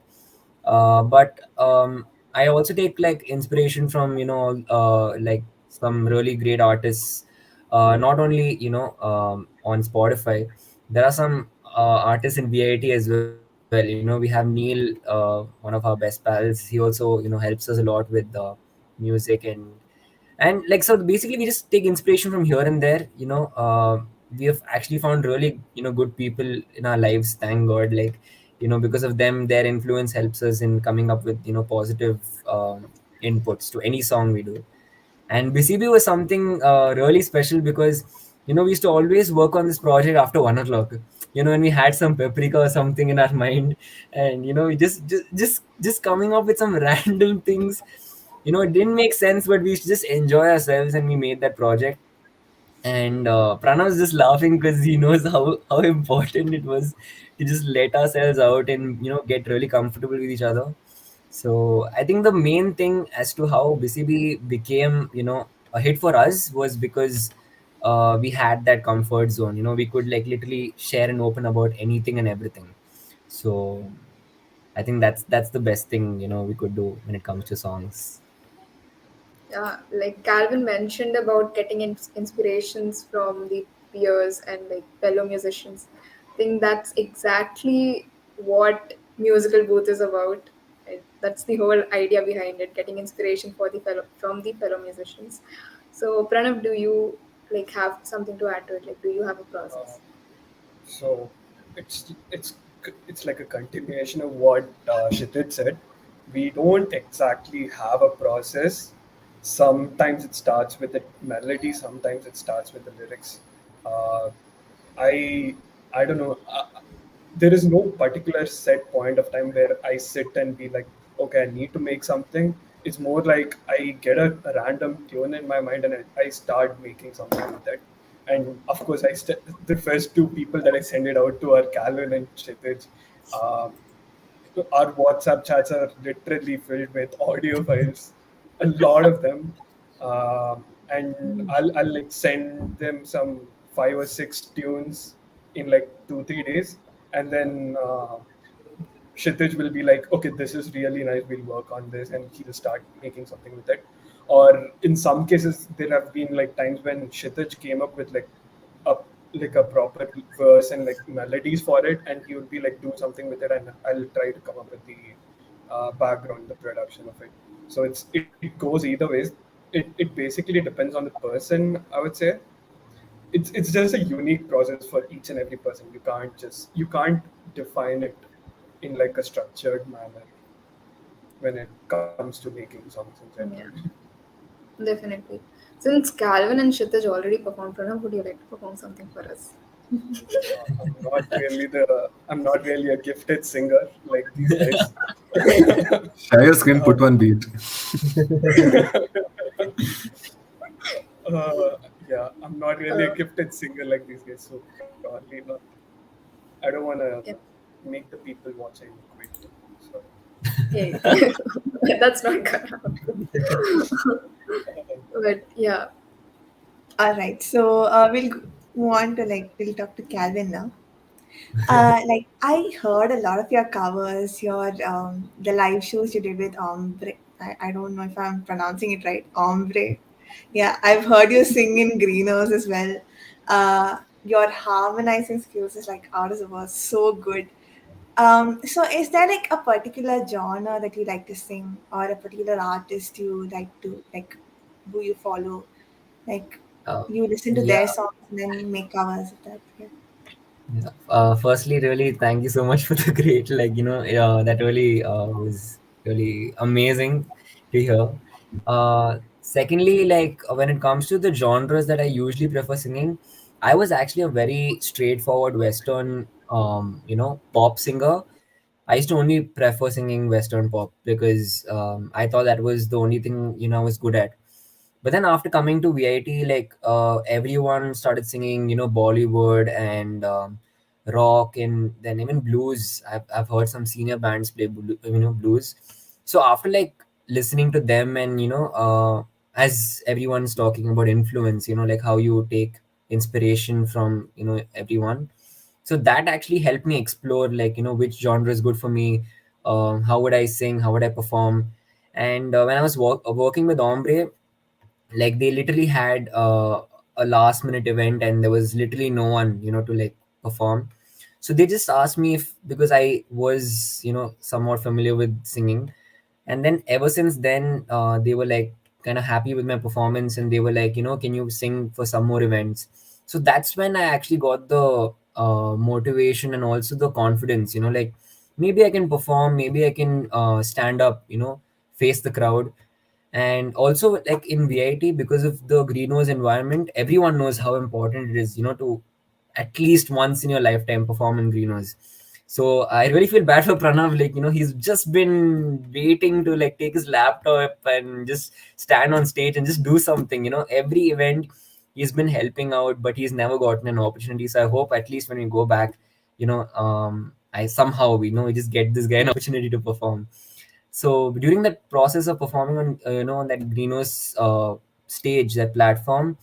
But I also take like inspiration from like some really great artists. Not only on Spotify, there are some artists in VIT as well. You know, we have Neil, one of our best pals. He also, helps us a lot with music, and like, so basically we just take inspiration from here and there. We have actually found really, good people in our lives, thank God. Like, because of them, their influence helps us in coming up with, positive inputs to any song we do. And BCB was something really special because, we used to always work on this project after 1 o'clock. When we had some paprika or something in our mind, and we just coming up with some random things. It didn't make sense, but we used to just enjoy ourselves, and we made that project. And Pranav was just laughing because he knows how important it was to just let ourselves out and get really comfortable with each other. So I think the main thing as to how BCB became, a hit for us was because we had that comfort zone. We could like literally share and open about anything and everything. So I think that's the best thing, we could do when it comes to songs. Yeah, like Calvin mentioned about getting inspirations from the peers and like fellow musicians. I think that's exactly what musical booth is about. Right? That's the whole idea behind it, getting inspiration for the fellow from the fellow musicians. So Pranav, do you like have something to add to it? Like, do you have a Uh, process? so it's like a continuation of what Shitid said. We don't exactly have a process. Sometimes it starts with the melody. Sometimes it starts with the lyrics. Uh, I I don't know. There is no particular set point of time where I sit and be like, okay, I need to make something. It's more like I get a random tune in my mind and I start making something with it. And of course, the first two people that I send it out to are Calvin and Kshitij. Um, our WhatsApp chats are literally filled with audio files, a lot of them, and I'll like send them some 5 or 6 tunes in like 2 3 days, and then Kshitij will be like, okay, this is really nice. We'll work on this, and he'll start making something with it. Or in some cases, there have been like times when Kshitij came up with a a proper verse and like melodies for it, and he would be like, do something with it, and I'll try to come up with the background, the production of it. So it goes either ways. It basically depends on the person, I would say. It's just a unique process for each and every person. You can't define it in like a structured manner when it comes to making songs in general. Yeah, definitely. Since Calvin and Kshitij already performed, Pranav, would you like to perform something for us? I'm not really a gifted singer like these guys. Share your screen, put one beat. Yeah, I'm not really a gifted singer like these guys, so probably not. I don't want to Yeah. make the people watching quit. So, Yeah, that's not gonna happen. But yeah, All right, so move on to we'll talk to Calvin now. Like I heard a lot of your covers, your the live shows you did with Ombre. I don't know if I'm pronouncing it right. Ombre. Yeah, I've heard you sing in Greenhouse as well. Your harmonizing skills is like out of the world, so good. So is there like a particular genre that you like to sing, or a particular artist you like to like, who you follow? Like uh, you listen to their yeah. songs and then make covers of that. Yeah. Yeah. Firstly, really, thank you so much for the great, like, that really was really amazing to hear. Secondly, like, when it comes to the genres that I usually prefer singing, I was actually a very straightforward Western, pop singer. I used to only prefer singing Western pop because I thought that was the only thing, I was good at. But then after coming to VIT, like everyone started singing, Bollywood and rock, and then even blues. I've heard some senior bands play blues. So after like listening to them, and as everyone's talking about influence, like how you take inspiration from everyone. So that actually helped me explore, like, which genre is good for me, how would I sing, how would I perform. And when I was working with Ombre, like they literally had a last minute event, and there was literally no one to like perform. So they just asked me if, because I was, somewhat familiar with singing. And then ever since then, they were like kind of happy with my performance, and they were like, can you sing for some more events? So that's when I actually got the motivation and also the confidence, like maybe I can perform, maybe I can stand up, face the crowd. And also, like in VIT, because of the greenhouse environment, everyone knows how important it is, to at least once in your lifetime perform in greenhouse. So I really feel bad for Pranav. Like, he's just been waiting to like take his laptop and just stand on stage and just do something. Every event he's been helping out, but he's never gotten an opportunity. So I hope at least when we go back, I somehow, we just get this guy an opportunity to perform. So during that process of performing on, on that greenhouse stage, that platform,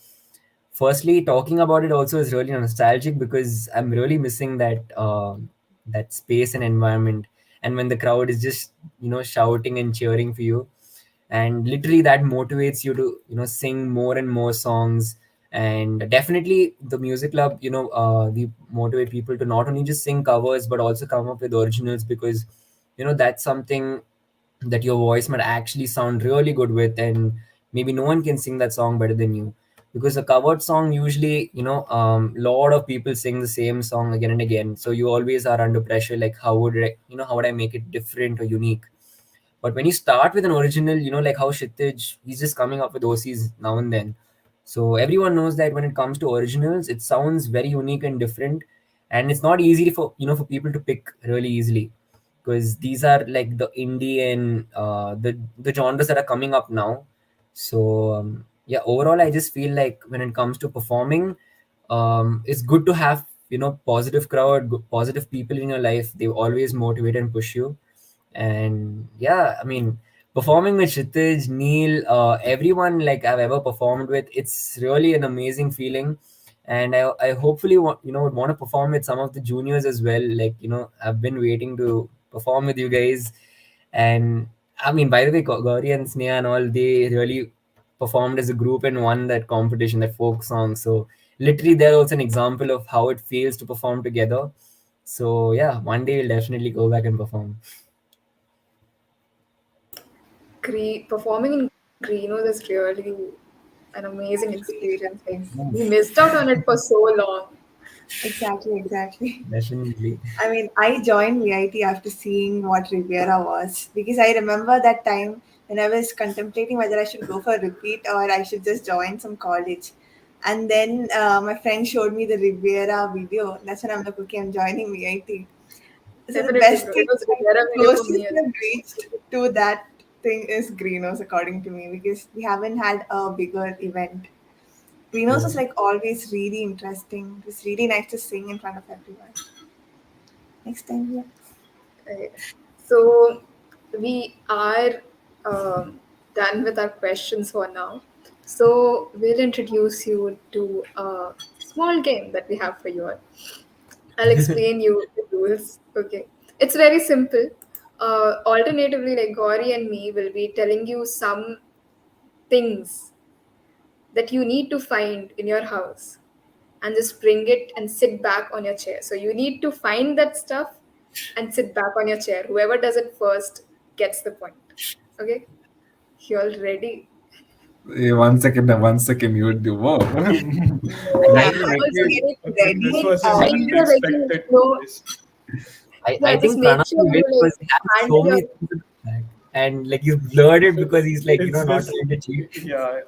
firstly talking about it also is really nostalgic, because I'm really missing that space and environment, and when the crowd is just shouting and cheering for you, and literally that motivates you to sing more and more songs. And definitely the music club, we motivate people to not only just sing covers but also come up with originals, because that's something that your voice might actually sound really good with, and maybe no one can sing that song better than you. Because a covered song usually, lot of people sing the same song again and again, so you always are under pressure, like how would I make it different or unique. But when you start with an original, like how Kshitij, he's just coming up with OCs now and then. So everyone knows that when it comes to originals, it sounds very unique and different, and it's not easy for for people to pick really easily, because these are like the indie and the genres that are coming up now. So yeah, overall, I just feel like when it comes to performing, it's good to have positive crowd, positive people in your life. They always motivate and push you. And yeah, I mean, performing with Kshitij, Neil, everyone like I've ever performed with, it's really an amazing feeling. And I hopefully would want to perform with some of the juniors as well. Like, I've been waiting to perform with you guys. And I mean, by the way, Gauri and Sneha and all, they really performed as a group and won that competition, that folk song. So literally, they're also an example of how it feels to perform together. So yeah, one day we'll definitely go back and perform. Performing in greenhouse is really an amazing experience. Like, we missed out on it for so long. Exactly. Definitely. I mean, I joined VIT after seeing what Riviera was, because I remember that time when I was contemplating whether I should go for a repeat or I should just join some college. And then my friend showed me the Riviera video. That's when I'm like, okay, I'm joining VIT. So the Definitely, best bro. thing, It was like, Rivera the video for closest me as we've reached to that thing is Greenhouse, according to me, because we haven't had a bigger event. Greenhouse Yeah. was like always really interesting. It was really nice to sing in front of everyone. Next time, yeah. well. So we are done with our questions for now. So we'll introduce you to a small game that we have for you all. I'll explain you the rules. Okay. It's very simple. Alternatively, like Gauri and me will be telling you some things that you need to find in your house and just bring it and sit back on your chair. So you need to find that stuff and sit back on your chair. Whoever does it first gets the point. Okay? You all ready? Hey, 1 second, 1 second, you would do whoa. Yeah, Let me, I'm let also me. getting This ready. was an Make sure like you unexpected know, twist. I yeah, just think make Pranav sure will win you like because he has so handle many your things in the bag. And like he's blurred it because he's like, It's not this, trying to cheat. yeah,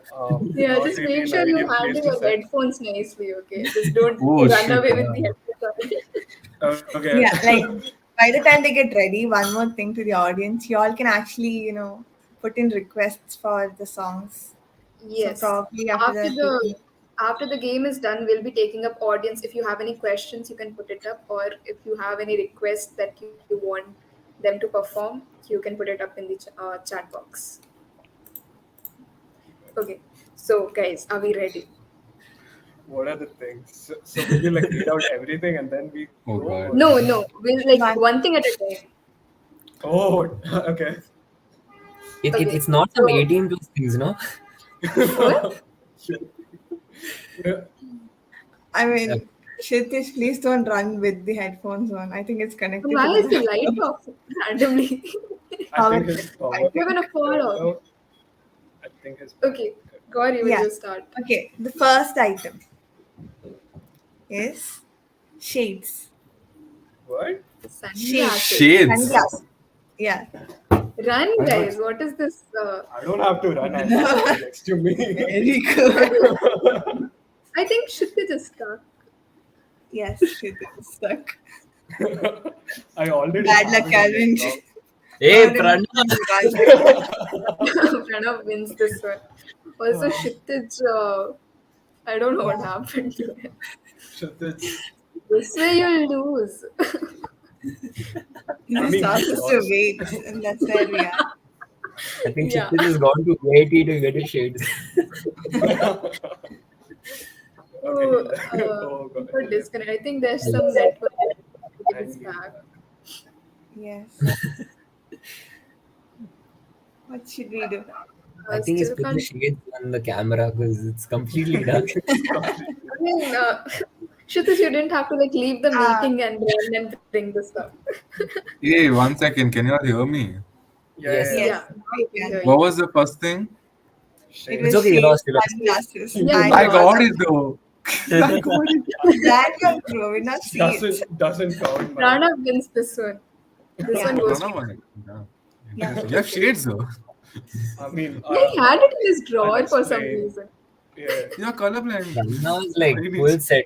yeah, not just really make an sure you ideal place handle to your set. headphones nicely, okay? Just don't Oh run shit! away with the Yeah. headphones. Okay. Yeah, like by the time they get ready, one more thing to the audience, you all can actually, put in requests for the songs. So Yes. probably after After that, we the can. after the game is done, we'll be taking up audience. If you have any questions, you can put it up, or if you have any requests that you want them to perform, you can put it up in the chat box. Okay. So, guys, are we ready? What are the things? So will you like read out everything and then we Oh go? god. Or... No, no. We'll like One. one thing at a time. Oh, okay. Okay. It's not some So, 18 plus things, no? what? Yeah. I Uh, mean, Kshitish, please don't run with the headphones on. I think it's connected Why to is the the light off randomly? I power. think his power. You're gonna fall off. No, I think his. Okay, Gauri will Yeah. just start. Okay, the first item is shades. What? Sunglasses. Shades. Sunglasses. Yeah. Run, guys. What is this? I don't have to run. I have next to me. Very good. I think Shruti just stuck. Yes, Kshitish is stuck. I already. Bad have luck, it Calvin. on laptop. Hey, Pranav. Pranav wins this one. Also, Kshitij, I don't know what happened to him. Kshitij. This way you'll lose. He I just mean, asked he us to lost. wait, and that's where we are. I think Yeah. Kshitij has gone to AT to get his shades. Oh, Oh, God. for disconnect. I think there's some network. It's back. Yes. What should we do? I think he's Still put the can't. shades on the camera because it's completely dark. I mean, Kshitij, you didn't have to like leave the meeting and run and bring the stuff. Hey, 1 second. Can you all hear me? Yes. Yeah. Yes, we can. Yeah. What was the first thing? It Shades. was It's okay, you shades, lost, you lost. sunglasses. Yeah, I you got it though. I got it. That bro, we not see it. Doesn't count. man. Pranav wins this one. This Yeah. one No, goes. no, to- one. Yeah. Yeah. Interesting. You have shades though. I mean, He had it in his drawer I'll for some explain. reason. yeah. You're colorblind. Pranav is like Maybe. full set.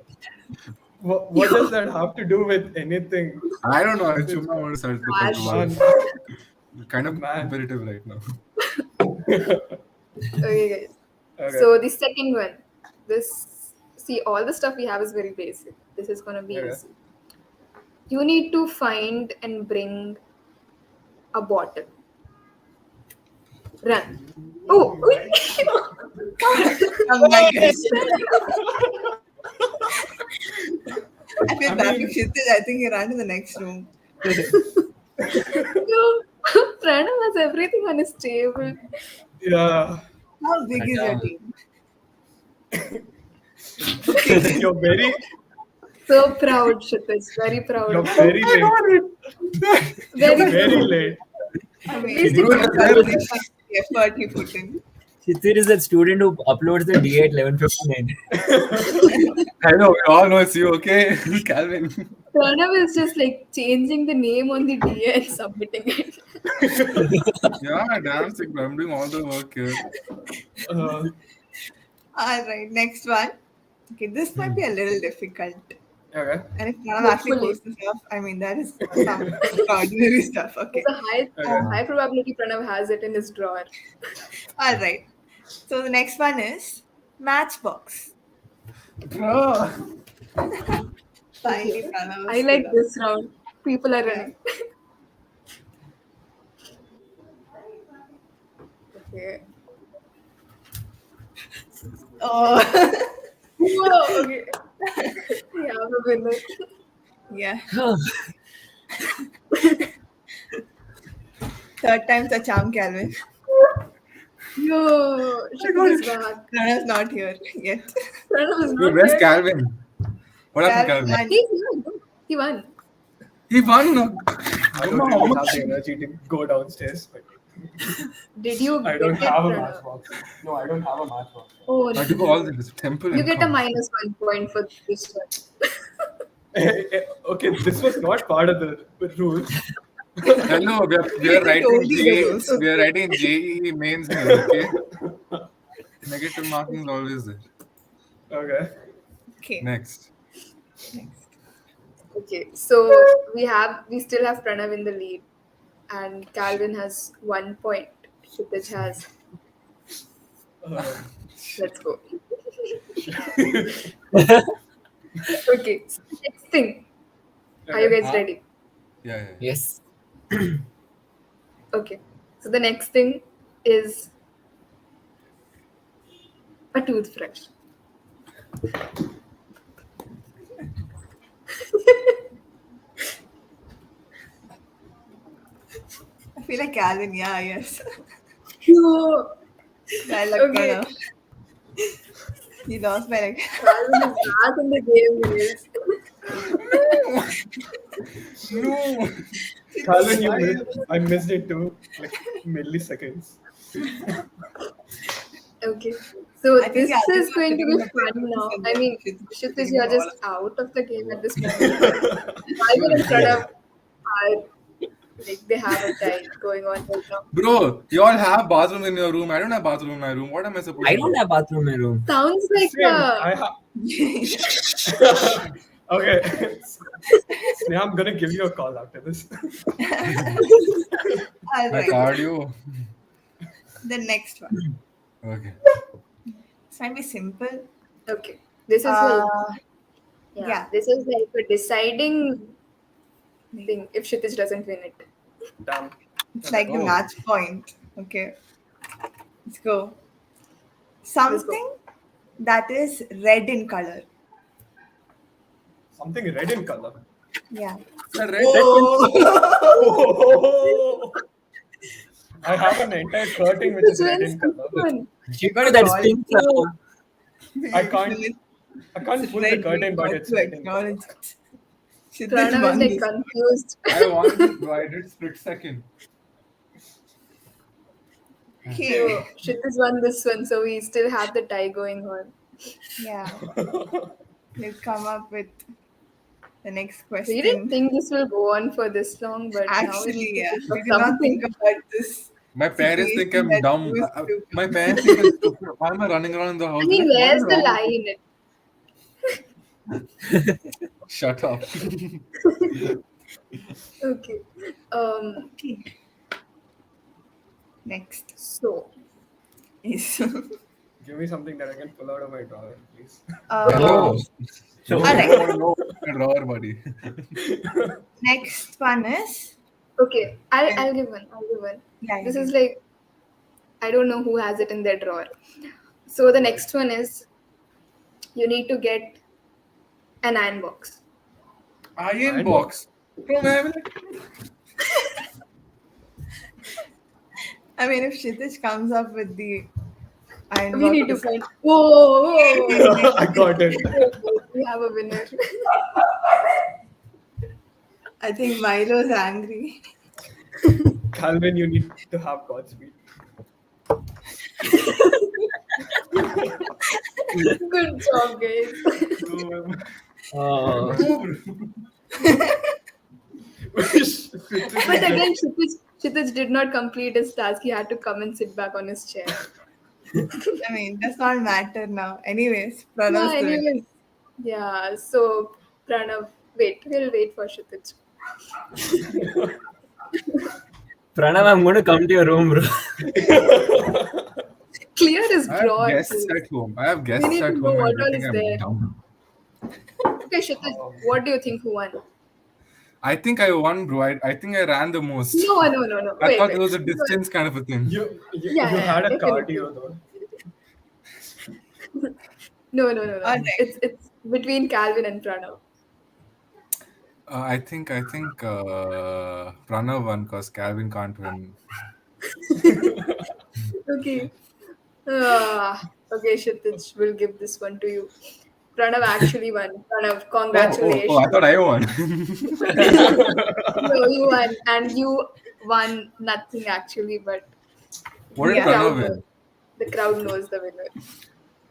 What does that have to do with anything? I don't know. I just want to start Man. kind of Man. competitive right now. Okay, guys. Okay. So the second one, see, all the stuff we have is very basic. This is gonna be Okay. easy. You need to find and bring a bottle. Run. Oh, Oh my gosh. I feel bad for Kshitish. I think he ran to the next room. no. Pranav has everything on his table. yeah. How big is your team? You're very, So proud, Kshitij. Very proud. you're of you. very late. Very, Very late. I mean, Please do it. the effort he put in. Kshitij is that student who uploads the D8 11:59. I know. We all know it's you, okay? Calvin. Pranav is just like changing the name on the DA and submitting it. Yeah, damn sick. bro. I'm doing all the work here. Uh, All right, next one. Okay, this might be a little difficult. okay. And if Pranav actually Hopefully. goes to stuff, I mean, that is some extraordinary stuff. Okay. There's a high probability Pranav has it in his drawer. All right. So the next one is Matchbox. Finally, Pranav. I like this round. People are running. Okay. Oh, Whoa, okay. We have a winner. yeah. Third time's a charm, Calvin. Yo, Shikha is back. Pranav's not here yet. Pranav is Dude, not where's here. Calvin? What happened, Calvin Calvin? He won. He won. No. I don't really have the energy to go downstairs. But Did you I don't get it, have a Pranav? matchbox. No, I don't have a matchbox. Oh, I took all this temple. you and get a come. -1 point for this one. Okay, this was not part of the rules. Hello, we are You writing told me the rules. we are writing JEE mains here, okay? Negative marking is always there. Okay. Okay. Next. Okay, so we still have Pranav in the lead, and Calvin has 1 point. Kshitij has. Let's go. Okay, so next thing. Are you guys ready? Yeah. Yes. Okay, so the next thing is a toothbrush. I feel like Calvin, yeah, yes. No. I like Okay. Pranav. You lost by like. Calvin is back in the game, guys. No. Calvin, I missed it too, like milliseconds. Okay. So I think this the others is are going to sitting in be the fun photos now. and I mean, she's Kshitij, sitting you in are all just out of the game at this moment. Calvin and Pranav are like they have a tie going on right now. Bro, you all have bathroom in your room. I don't have bathroom in my room. What am I supposed I to don't do? have bathroom in my room. Sounds like Same. Okay. Sneha, I'm gonna give you a call after this. All My right. cardio. The next one. Okay. This might be simple. okay. This is like Uh, yeah. this is like a deciding thing if Kshitij doesn't win it. Damn. It's like the Oh. match point. Okay. Let's go. Let's go. Something that is red in color. Something red in color. Yeah. The red. Oh! I have an entire curtain which is red in color. One. Shiva, that's pink. I can't pull the curtain, but it's red in color. Pranav is like confused. I wanted to. I did split second. Okay. So Kshitij won this one, so we still have the tie going on. Yeah. Let's come up with the next We didn't question. think this will go on for this long, but now we Actually, need yeah. to think We of did not something. think about this. My parents think situation I'm that dumb. used to My come. parents think I'm stupid. Why am I running around the house? I mean, Like, what where's is the wrong with line? you? Shut up. Okay. Okay. Next So is Give me something that I can pull out of my drawer, please. Oh. So, All right. No, drawer, buddy. Next one is okay, I'll give one. yeah. This yeah. is like I don't know who has it in their drawer. So the next one is you need to get an iron box. Iron Iron box. Bro, man, I mean, if Kshitij comes up with the iron We need to box, find. Whoa! I got it. We have a winner. I think Milo's angry. Calvin, you need to have Godspeed. Good job, guys. But again, Kshitij did not complete his task. He had to come and sit back on his chair. I mean, does not matter now. Anyways, Yeah, Pranav's the winner. anyways. Yeah, so Pranav, we'll wait for Kshitij. Pranav, I'm going to come to your room, bro. Clear his I drawer. have guests please. at home. I have guests need at to know home. what And all they is think there. I'm dumb. Okay, Kshitij, what do you think who won? I think I won, bro. I think I ran the most. No. I Wait, thought wait. it was a distance kind of a thing. You Yeah, had a definitely. cardio though. No. Alright. It's between Calvin and Pranav. I think Pranav won because Calvin can't win. Okay. Okay, Kshitij, we'll give this one to you. Pranav actually won. Pranav, congratulations. Oh, I thought I won. No, you won. And you won nothing actually, but What did Yeah. Pranav win? the crowd knows the winner.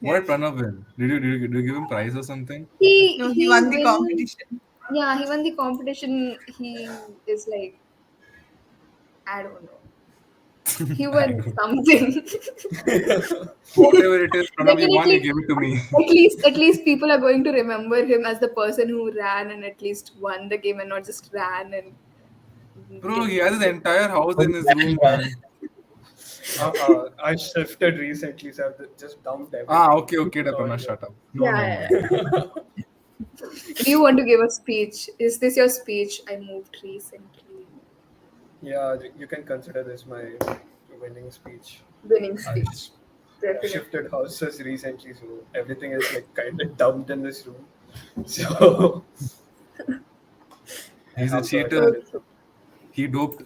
What did Pranav win? Did you give him prize or something? He won the wins- competition. Yeah, he won the competition. He is like, I don't know. He won something. Whatever it is, Pranav, you won. Definitely. You gave it to me. At least people are going to remember him as the person who ran and at least won the game and not just ran and. Bro, he has his entire house in his room, man. I shifted recently, so I've just dumped everything. Okay, Pranav, shut up. No. Yeah. Do you want to give a speech? Is this your speech? I moved recently. Yeah, you can consider this my winning speech. Winning I speech. Definitely. shifted houses recently, so everything is like kind of dumped in this room. So He's a I'm sorry. cheater. He doped.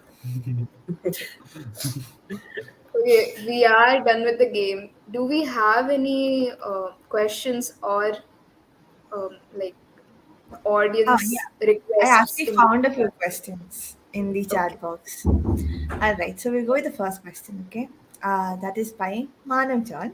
Okay, we are done with the game. Do we have any questions or like audience Yeah, I requests actually in the found a few chat? questions in the Okay. chat box. All right, so we'll go with the first question, okay? That is by Manav John.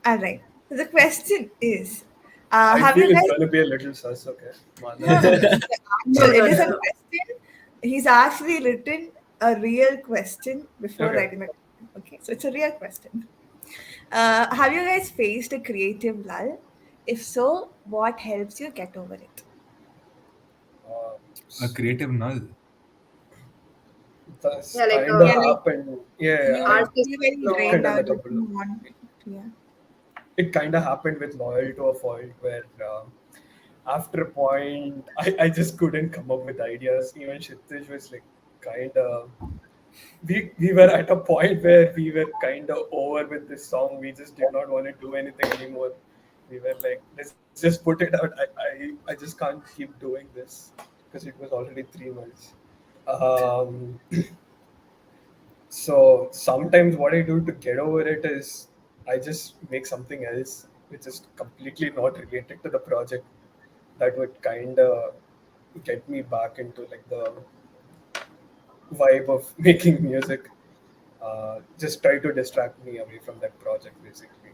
All right, so the question is, I have you feel it's guys? gonna be a little sus, okay? No, no, Manav. no, no. It's No, actual. no, It is no, a no. question. He's actually written a real question before Okay. writing the question. Okay, so it's a real question. Have you guys faced a creative lull? If so, what helps you get over it? Uh, A creative null. that's Yeah, like kind of Yeah, like happened. Yeah, you artist feel very block. drained kind of out, like a you don't want. Yeah. it kind of happened with Loyal to a Fault where after a point I just couldn't come up with ideas. Even Kshitij was like kind of we were at a point where we were kind of over with this song. We just did not want to do anything anymore. We were like, let's just put it out. I just can't keep doing this because it was already 3 months. Um, so sometimes what I do to get over it is I just make something else which is completely not related to the project that would kind of get me back into like the vibe of making music. Just try to distract me away from that project, basically.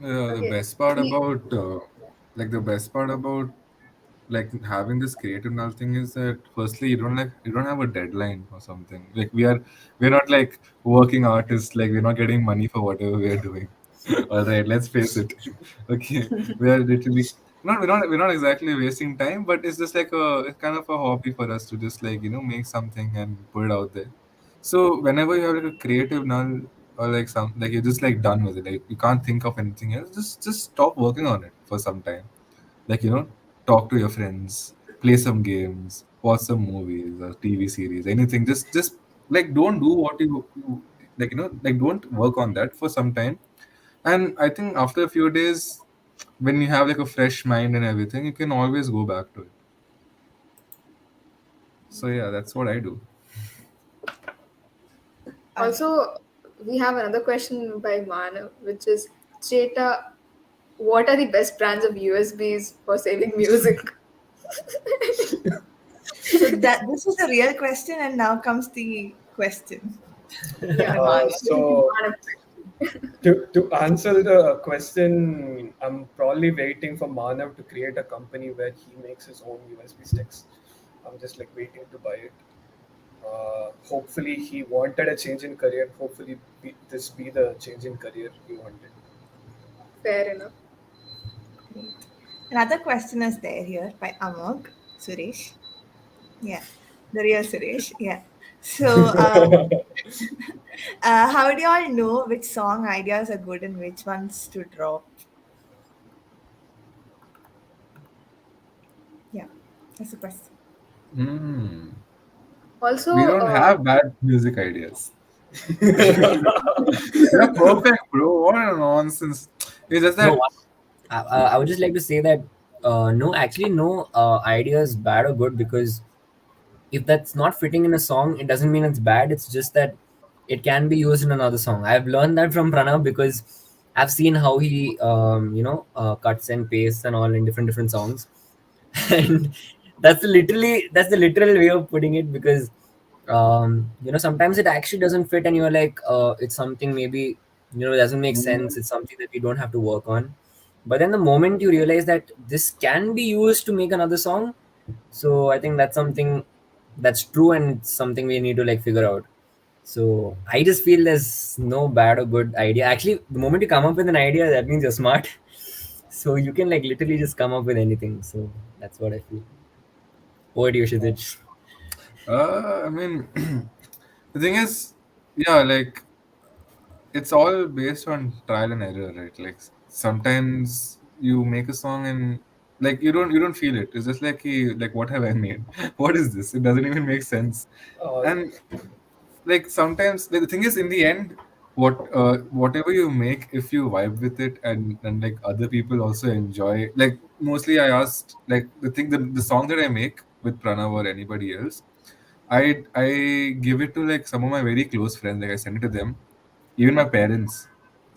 The Okay. best part We, about the best part about like having this creative null thing is that firstly you don't have a deadline or something. Like we're not like working artists, like we're not getting money for whatever we're doing. All right, let's face it. Okay. We are literally we're not exactly wasting time, but it's just like it's kind of a hobby for us to just like, make something and put it out there. So whenever you have like a creative null or like some like you're just like done with it, like you can't think of anything else, just stop working on it for some time. Like, talk to your friends, play some games, watch some movies or TV series, anything. Just like don't do what like, like don't work on that for some time. And I think after a few days, when you have like a fresh mind and everything, you can always go back to it. So yeah, that's what I do. All right. also, we have another question by Manav, which is Cheta, what are the best brands of USBs for saving music? So that this is a real question, and now comes the question by Yeah. Manav. So Manav. to answer the question, I'm probably waiting for Manav to create a company where he makes his own USB sticks. I'm just like waiting to buy it. Hopefully, he wanted a change in career. Hopefully, this be the change in career he wanted. Fair enough. Great. Another question is there here by Amog Suresh. Yeah, the real Suresh. Yeah. So, how do you all know which song ideas are good and which ones to drop? Yeah, that's the question. Mm. Also, We don't have bad music ideas. You're perfect, bro. What a nonsense. It's just No, that. I would just like to say that no, actually, no idea is bad or good, because if that's not fitting in a song, it doesn't mean it's bad. It's just that it can be used in another song. I've learned that from Pranav, because I've seen how he, cuts and pastes and all in different songs, and that's the literal way of putting it, because sometimes it actually doesn't fit, and you're like, it's something maybe doesn't make sense. It's something that we don't have to work on. But then the moment you realize that this can be used to make another song, so I think that's something that's true, and it's something we need to like figure out. So I just feel there's no bad or good idea. Actually, the moment you come up with an idea, that means you're smart. So you can like literally just come up with anything. So that's what I feel. Over to you, Kshitij. I mean, the thing is, yeah, like it's all based on trial and error, right? Like sometimes you make a song and like you don't feel it. It's just like like what have I made? What is this? It doesn't even make sense. uh, And like sometimes like, the thing is in the end, whatever you make, if you vibe with it and like other people also enjoy, like mostly I asked like the song that I make with Pranav or anybody else, I give it to like some of my very close friends. Like I send it to them, even my parents.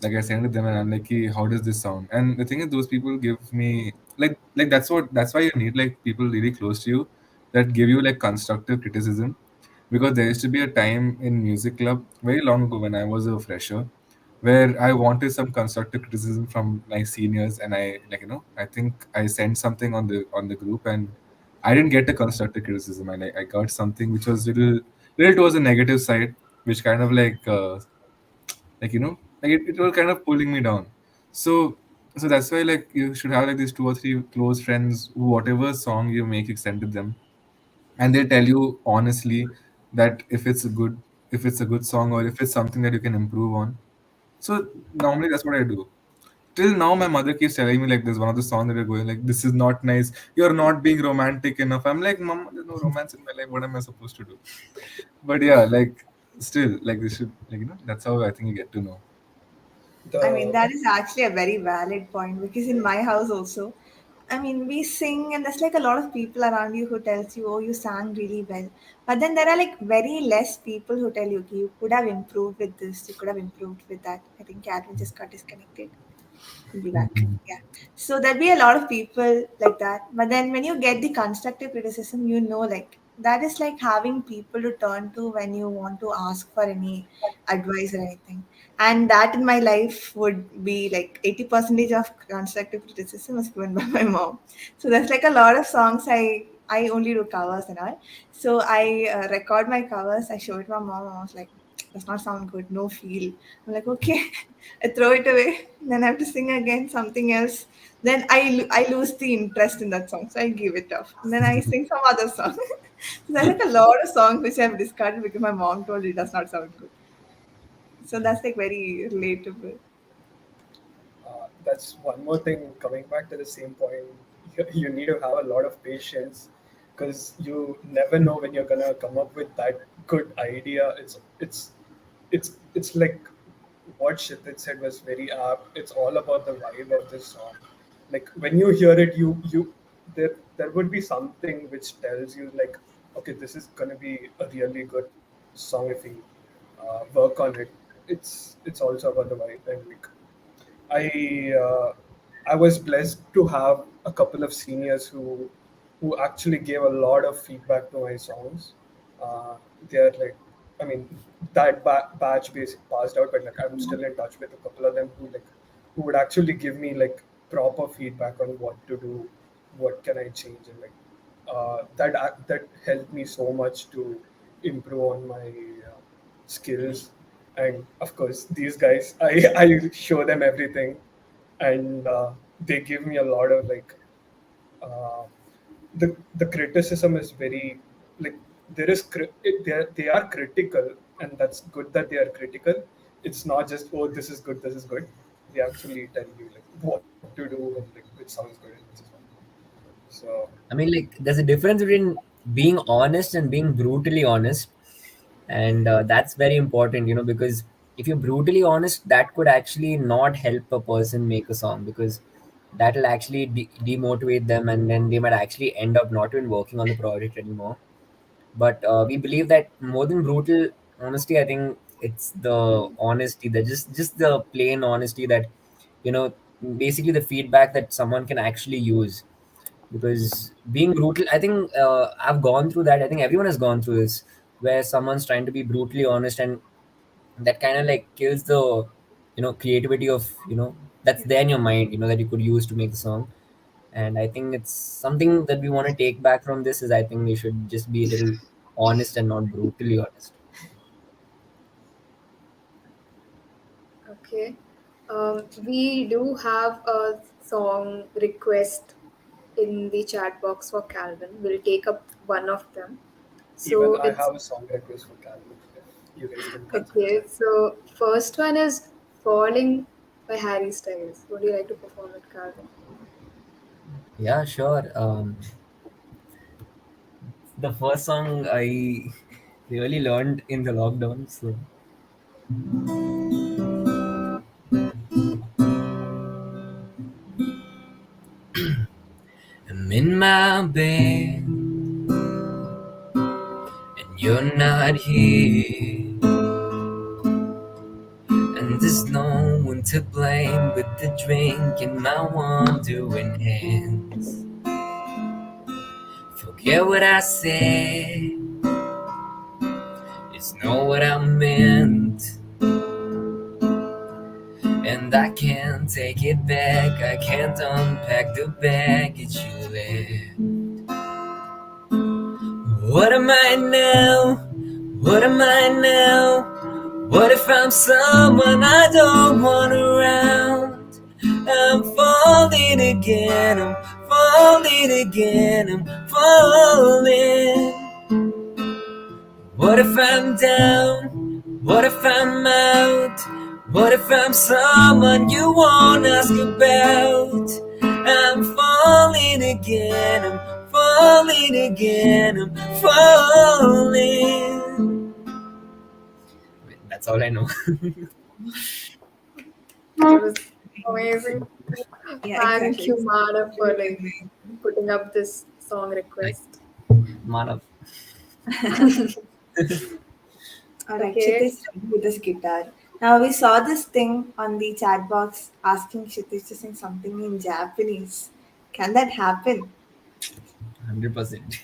Like I send it to them, and I'm like, hey, how does this sound? And the thing is, those people give me like that's why you need like people really close to you that give you like constructive criticism. Because there used to be a time in music club very long ago when I was a fresher where I wanted some constructive criticism from my seniors, and I like I think I sent something on the group, and I didn't get a constructive criticism. I got something which was little towards the negative side, which kind of it was kind of pulling me down. So that's why like you should have like these two or three close friends who whatever song you make you send to them, and they tell you honestly that if it's a good song or if it's something that you can improve on. So normally that's what I do. Till now, my mother keeps telling me like there's one of the songs that are going like this is not nice. You're not being romantic enough. I'm like, Mom, there's no romance in my life. What am I supposed to do? But yeah, like still like this should that's how I think you get to know. I mean, The that is actually a very valid point because in my house also, I mean, we sing and there's like a lot of people around you who tells you, oh, you sang really well. But then there are like very less people who tell you, okay, you could have improved with this, you could have improved with that. I think Calvin just got disconnected. He'll be back. Yeah. So there'll be a lot of people like that. But then when you get the constructive criticism, you know, like that is like having people to turn to when you want to ask for any advice or anything. And that in my life would be like 80% of constructive criticism is given by my mom. So there's like a lot of songs I only do covers and all. So I record my covers. I show it to my mom. I was like, does not sound good. No feel. I'm like, okay. I throw it away. Then I have to sing again something else. Then I lose the interest in that song, so I give it off. And then I sing some other song. So there's like a lot of songs which I've discarded because my mom told it does not sound good. So that's like very relatable. that's one more thing. Coming back to the same point, you need to have a lot of patience because you never know when you're gonna come up with that good idea. It's like what Shithit said was very apt. It's all about the vibe of this song. Like when you hear it, you there would be something which tells you like, okay, this is gonna be a really good song if we work on it. It's also about the vibe, and like I was blessed to have a couple of seniors who actually gave a lot of feedback to my songs. They're like, I mean, that batch basic passed out, but like I'm still in touch with a couple of them who would actually give me like proper feedback on what to do, what can I change, and like that helped me so much to improve on my skills. And of course, these guys, I show them everything, and they give me a lot of like uh, the criticism is very like there is they are critical, and that's good that they are critical. It's not just, oh, this is good. They actually tell you like what to do and like which sounds good and which is not. So I mean, like, there's a difference between being honest and being brutally honest, and that's very important, because if you're brutally honest, that could actually not help a person make a song because that'll actually demotivate them, and then they might actually end up not even working on the project anymore. But we believe that more than brutal honesty, I think it's the honesty, that just the plain honesty that you know basically the feedback that someone can actually use. Because being brutal, I think I've gone through that. I think everyone has gone through this, where someone's trying to be brutally honest, and that kind of like kills the creativity of that's there in your mind, that you could use to make the song. And I think it's something that we want to take back from this is I think we should just be a little honest and not brutally honest. Okay. We do have a song request in the chat box for Calvin. We'll take up one of them. even So I it's have a song request for Calvin. If you guys can consider okay. that. So first one is "Falling" by Harry Styles. Would you like to perform it, Calvin? Yeah, sure. The first song I really learned in the lockdown. So I'm in my bed and you're not here. And there's no one to blame but the drink in my wandering hands. Forget what I said, it's not what I meant. And I can't take it back, I can't unpack the baggage you left. What am I now? What am I now? What if I'm someone I don't want around? I'm falling again, I'm falling again, I'm falling. What if I'm down? What if I'm out? What if I'm someone you won't ask about? I'm falling again, I'm falling again, I'm falling. That's all I know. It was amazing. Yeah, Thank exactly. you, Manav, for putting up this song request. Manav. All right, Okay. Kshitish with this guitar. Now we saw this thing on the chat box asking Kshitish to sing something in Japanese. Can that happen? 100%.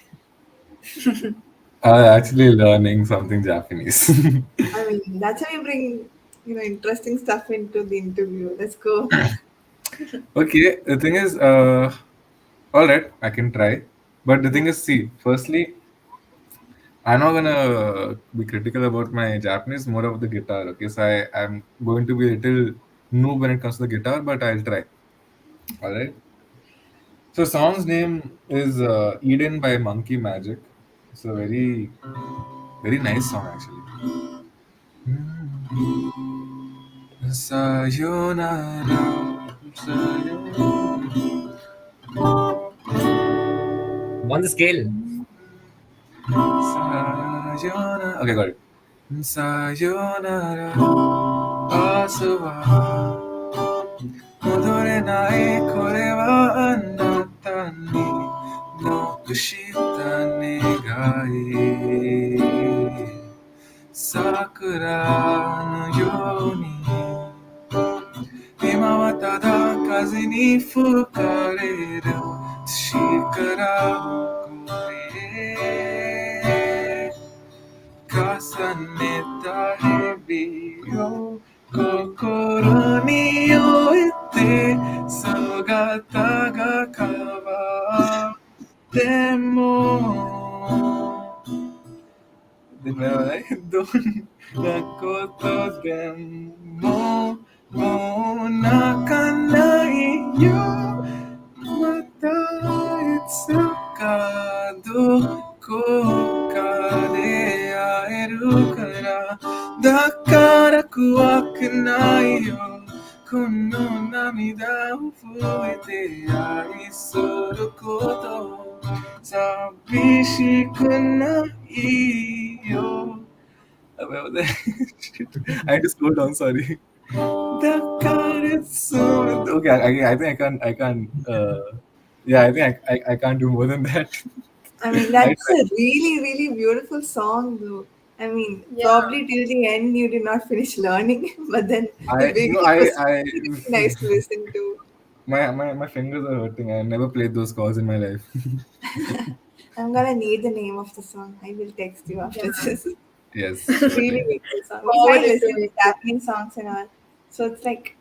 Actually learning something Japanese. I mean, that's how you bring, interesting stuff into the interview. Let's go. Okay, the thing is, all right, I can try. But the thing is, see, firstly, I'm not gonna be critical about my Japanese, more of the guitar. Okay, so I'm going to be a little noob when it comes to the guitar, but I'll try. All right. So, song's name is Eden by Monkey Magic. It's a very, very nice song actually. Sayonara, sayonara. On the scale. Sayonara. Okay, got it. Sayonara, asuwa. Modorenai, kore wa anata ni nokushita negai. Sakura no yoni, ima wa tada kaze ni fukareru shikara okore. Kasaneta hebi yo kokoro ni oete sogata ga kawate mo. Donna koto demo mo nakanai yo. Mata itsuka doko ka de aeru kara. Dakara kuwaku nai yo. Kono namida o fuete ai soru koto. Sabishiku nai yo. Shit. I had to slow down, sorry. The car is so okay. I think I can't. Yeah, I think I can't do more than that. I mean, that's a really, really beautiful song, though. I mean, Yeah. probably till the end you did not finish learning, but then the I beginning no, was I really nice to listen to. my fingers are hurting. I never played those chords in my life. I'm gonna need the name of the song. I will text you after this. Yes. Really beautiful song. We Forward try it to listening me. to Japanese songs and all. So it's like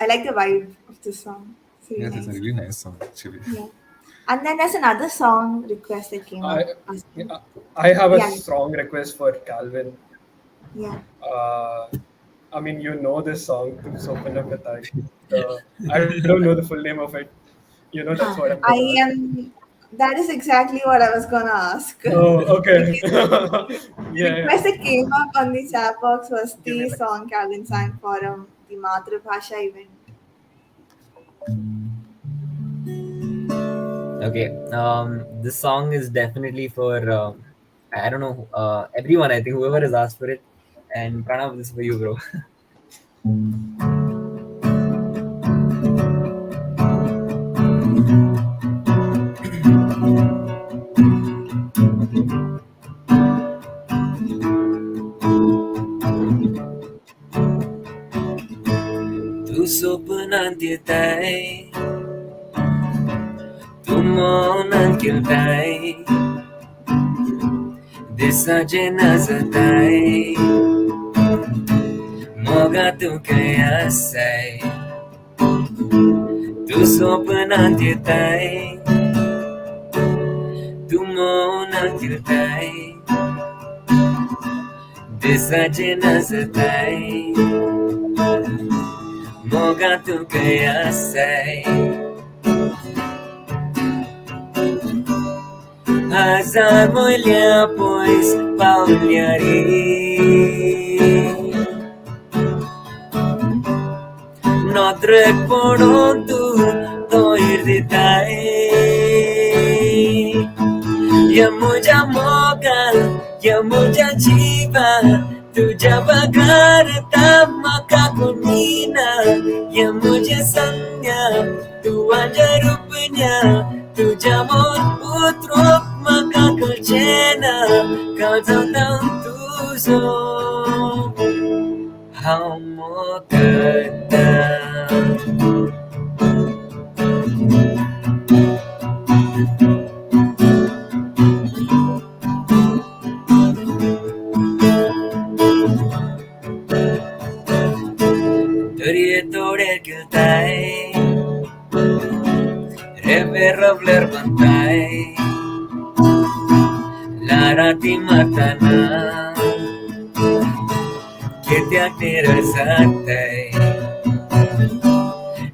I like the vibe of the song. It's really Yes, it's a nice. really nice song actually. Yeah. And then there's another song request that came I- up. asking- I have a Yeah. strong request for Calvin. Yeah. I mean, you know this song, to Sopana Katai. I don't know the full name of it. You know, that's what I'm I gonna ask. am. That is exactly what I was gonna ask. Oh, okay. The yeah. request that came up on the chat box was Give me the a song Calvin sang for the Matrabhasha event. Okay. This song is definitely for I don't know everyone. I think whoever has asked for it. And Pranav, this is for you, bro. स्वप्नांत येताय तू मौनांत गेलताय दिसाचे नाचताय मोगा तू खंय आसाय तू स्वप्नांत येताय तू मौनांत गेलताय दिसाचे नाचताय मोगा तू खंय आसाय हजार molhar pois palhares Notre pronto doir de tai Ya muja mogal ya muja jiva तुझ्या बघारता मका कुणीना या मुझे संज्ञा तू माझ्या रूपण्या तुझ्या मोर उतरूप मका कळचेना काळजांता तुझो हांव मोगता Dörje tårer gultai Rever robler bantai Larati matana Ketyak terar satai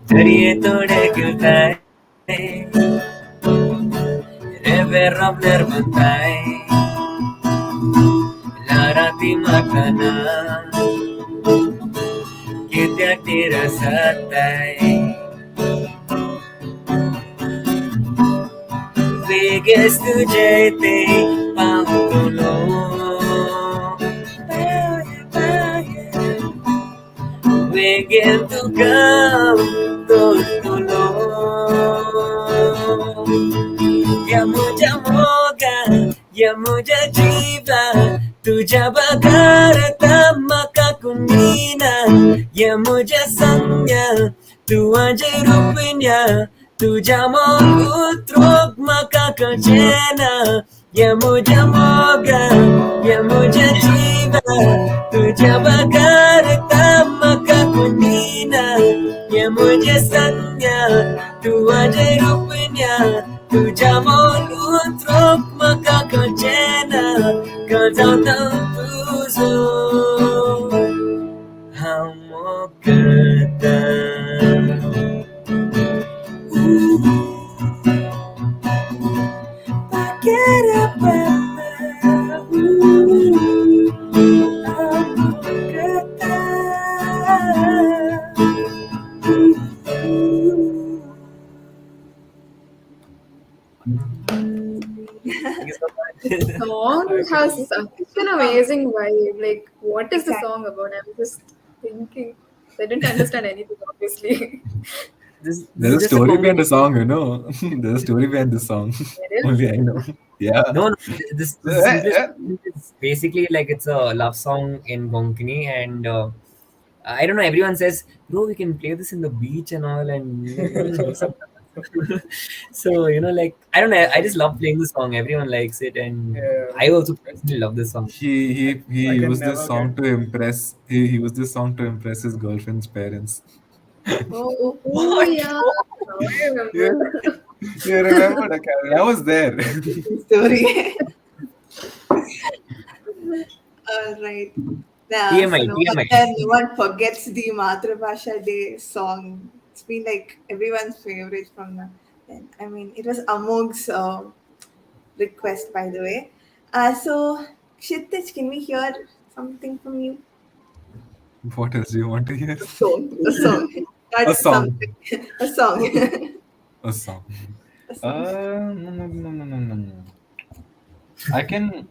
Dörje tårer gultai Rever robler bantai Larati matana Ketyak terar satai Vegas तुझे ते पावलो Vegan तुका तोलो या मुझा मोगा या मुझा जीवा तुझ्या बघारता मका कुणीना या मुझ्या संज्ञा तू माझे रूपण्या तुझ्या मोग उतरूक मका कळचेना या मुझ्या मोगा या मुझ्या जीवा तुझ्या बघारता मका कुणीना या मुझ्या संज्ञा तू माझे रूपण्या तुझ्या मोग उतरूक मका कळचेना काळजांता तुझो हांव मोगता Song has such an amazing vibe. Like, what is the Exactly. song about? I'm just thinking. I didn't understand anything, obviously. This There's is a just a story behind the combination. song. There's a story behind the song. There is. Only I know. Yeah. No, this simplest is basically like it's a love song in Konkani, and I don't know. Everyone says, "Bro, we can play this in the beach and all, and just do some." So like I don't know. I just love playing the song. Everyone likes it, and Yeah. I also personally love this song. He I can used this never song get. to impress. He used this song to impress his girlfriend's parents. Oh, yeah. Now I Yeah, remember. you remember the Karen? I was there. Story. All right. Now, TMI, so TMI. no one forgets the Matrabhasha Day song. It's been like everyone's favorite from then. I mean, it was Amog's request, by the way. So, Kshitij, can we hear something from you? What else do you want to hear? A song. That's song. something. A song. A song. A song. No. I can,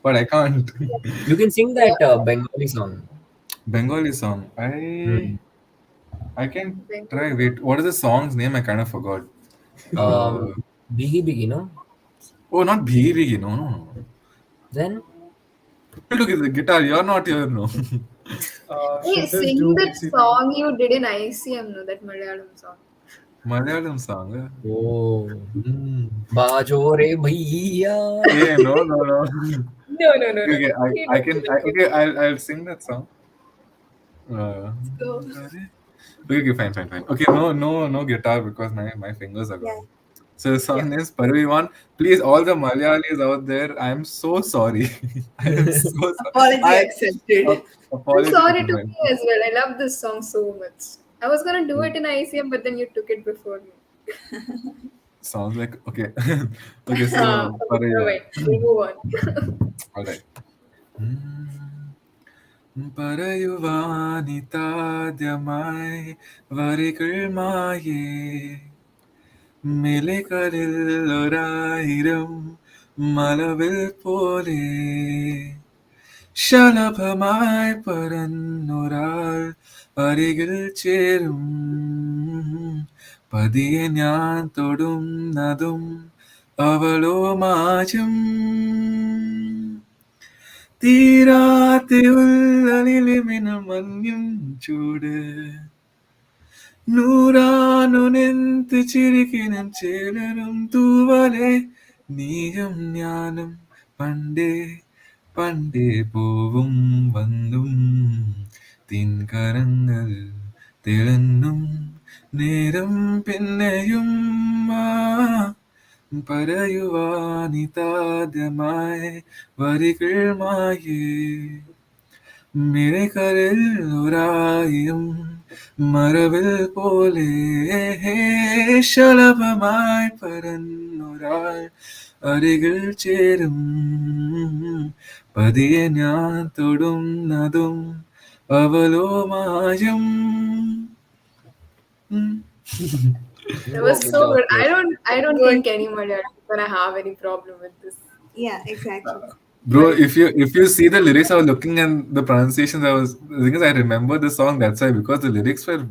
but I can't. You can sing that Bengali song. Bengali song. I can try. Wait, what is the song's name? I kind of forgot. Biggie Biggie, no? Oh, not Bhigi. No. Then Look at the guitar. You're not here, no. Hey, Should this sing do that basically? song you did in ICM, no, that Malayalam song. Malayalam song. Oh, Hmm. bajo re bhaiya. Hey, no, no, no. No, no, no, no. Okay, We I don't can. do that here. Okay, I'll sing that song. Uh, So okay, fine, fine, fine. Okay, no guitar because my fingers are yeah, gone. So the Yeah. song is Paravivan. Please, all the Malayalis out there, I am so sorry. I am so sorry. apology I accepted. I'm apology sorry to accepted. me as well. I love this song so much. I was gonna do it in ICM, but then you took it before me. Sounds like okay. Okay, so Okay, never Paravivan. mind. We'll move on. All right. പറയുവാനിതാദ്യമായി വരികൾ മായേ മിഴികളിൽ ഒരായിരം മലവിൽ പോലെ ശലഭമായി പറന്നൊരാൾ അരികിൽ ചേരും പതിയെ ഞാൻ തൊടുന്നതും അവളോ മാറ്റും തീരാത്ത ഉള്ളലിലിമിനം മഞ്ഞും ചൂട് നൂറാനു നെന്ത് ചിരിക്കിനും ചേലനും തൂവലെ നീയും ഞാനും പണ്ടേ പണ്ടേ പോവും വന്നും തിൻകരങ്ങൾ തിളങ്ങും നേരം പിന്നെയും ആ പറയുവാനിതാദ്യമായി വരികൾ മായേ മിഴികളിൽ ഒരായിരം മറവിൽ പോലെ ശലഭമായി പറന്നൊരാൾ അരികിൽ ചേരും പതിയെ ഞാൻ തൊടുന്നതും അവളോ മായം That was so good. I don't Good. think any Malayalam is gonna have any problem with this. Yeah, exactly. Bro, if you see the lyrics, I was looking and the pronunciations. The thing is, I remember the song. That's why because the lyrics were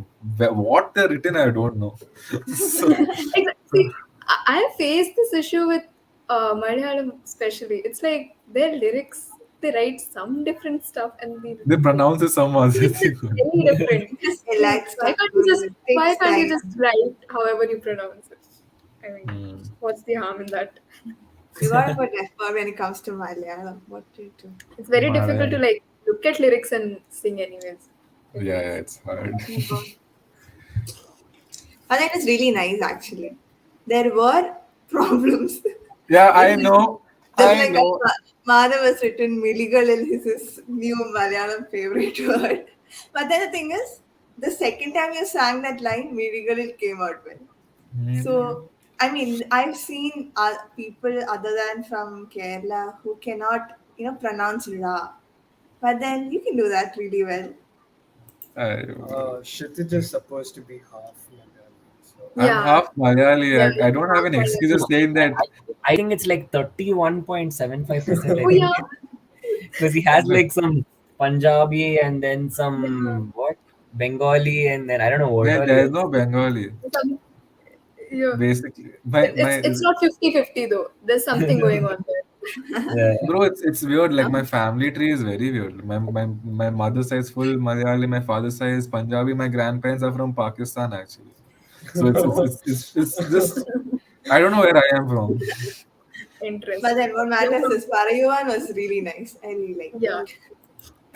what they're written, I don't know. So, Exactly. I faced this issue with Malayalam, especially. It's like their lyrics, they write some different stuff, and they pronounce it some other it's thing. very different. They like Why stuff. can't you just It takes why can't you time. just write however you pronounce it? I mean, Hmm. what's the harm in that? You are a rapper when it comes to Malayalam. What do you do? It's very difficult to Malayalam. like look at lyrics and sing anyways. Yeah, it's hard. And it is really nice actually. There were problems. Yeah, I Just know. just I like know. Madhav has written Miligalil is his new Malayalam favorite word. But then the thing is, the second time you sang that line, Miligalil came out well. So, I mean, I've seen people other than from Kerala who cannot, pronounce Ra. But then you can do that really well. Kshitij is supposed to be half Malayalam. So I'm Yeah. half Malayali. Yeah, I don't have an half excuse of Malayali. saying that. I think it's like 31.75%. Oh yeah. Because he has like some Punjabi and then some what Bengali and then I don't know what all. There's no Bengali. Some, yeah. Basically, It's not 50-50 though. There's something going on there. Yeah. bro, it's weird. Like my family tree is very weird. My mother's side is full Malayali. My father's side is Punjabi. My grandparents are from Pakistan actually. So it's just I don't know where I am from. Interesting. But then what matters is Parayuvan was really nice. I really liked Yeah. it.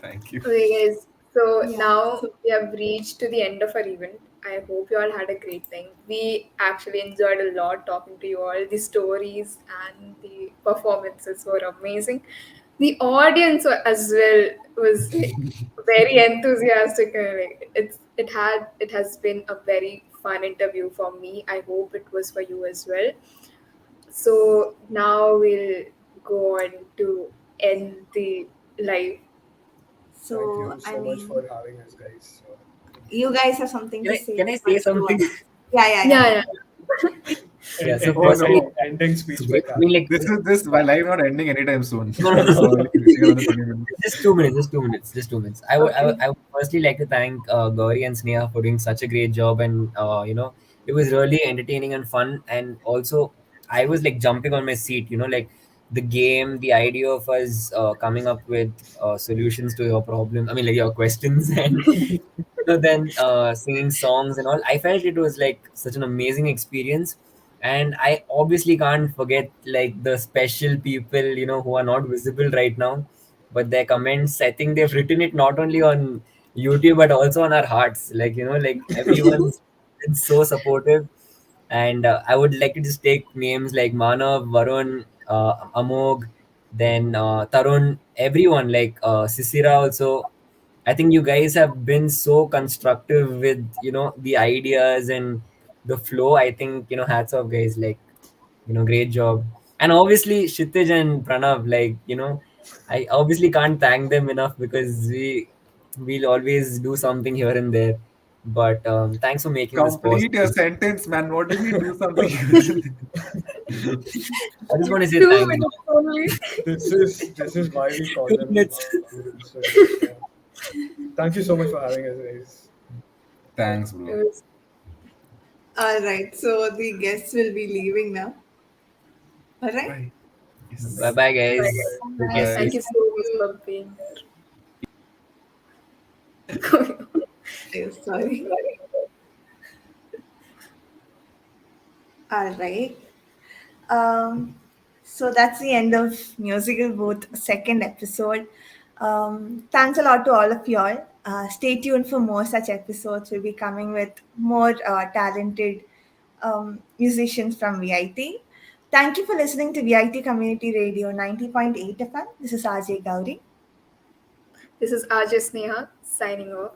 Thank you. Okay, guys. So Yeah. now we have reached to the end of our event. I hope you all had a great time. We actually enjoyed a lot talking to you all. The stories and the performances were amazing. The audience as well was very enthusiastic. It has been a very fun interview for me. I hope it was for you as well. So now we'll go on to end the live. So, thank you I so much mean, for having us, guys. So, you guys have something Can to I, say. can I say something? Yeah. Yeah. Yeah, so oh firstly, no, ending speech by I mean, like, This my life not ending anytime soon. No, no, no. So I'll finishing another 20 minutes. just 2 minutes. Just 2 minutes. I would firstly like to thank Gauri and Sneha for doing such a great job, and it was really entertaining and fun. And also, I was like jumping on my seat. Like the game, the idea of us coming up with solutions to your problem. I mean, like your questions, and then singing songs and all. I felt it was like such an amazing experience, and I obviously can't forget like the special people, who are not visible right now, but their comments. I think they've written it not only on YouTube but also on our hearts. Like like everyone's been so supportive, and I would like to just take names like Manav, Varun, Amog, then Tarun, everyone like Sisira also. I think you guys have been so constructive with the ideas and the flow. I think hats off, guys. Like great job. And obviously Kshitij and Pranav, like I obviously can't thank them enough because we'll always do something here and there. But thanks for making this Complete your possible. sentence, man. What do you mean do something? I just want to say 2 thanks. minutes only. This is why we call 2 them minutes. Suresh. Yeah. Thank you so much for having us, guys. Thanks, It bro. was All right, so the guests will be leaving now. All right. Bye. Bye Yes. bye, bye. guys. Take care. Thank Bye. you so much for being there. Sorry. All right. So that's the end of Musical Booth second episode. Thanks a lot to all of y'all. Stay tuned for more such episodes. We'll be coming with more talented musicians from VIT. Thank you for listening to VIT Community Radio 90.8 FM. This is RJ Gauri. This is Ajay Sneha signing off.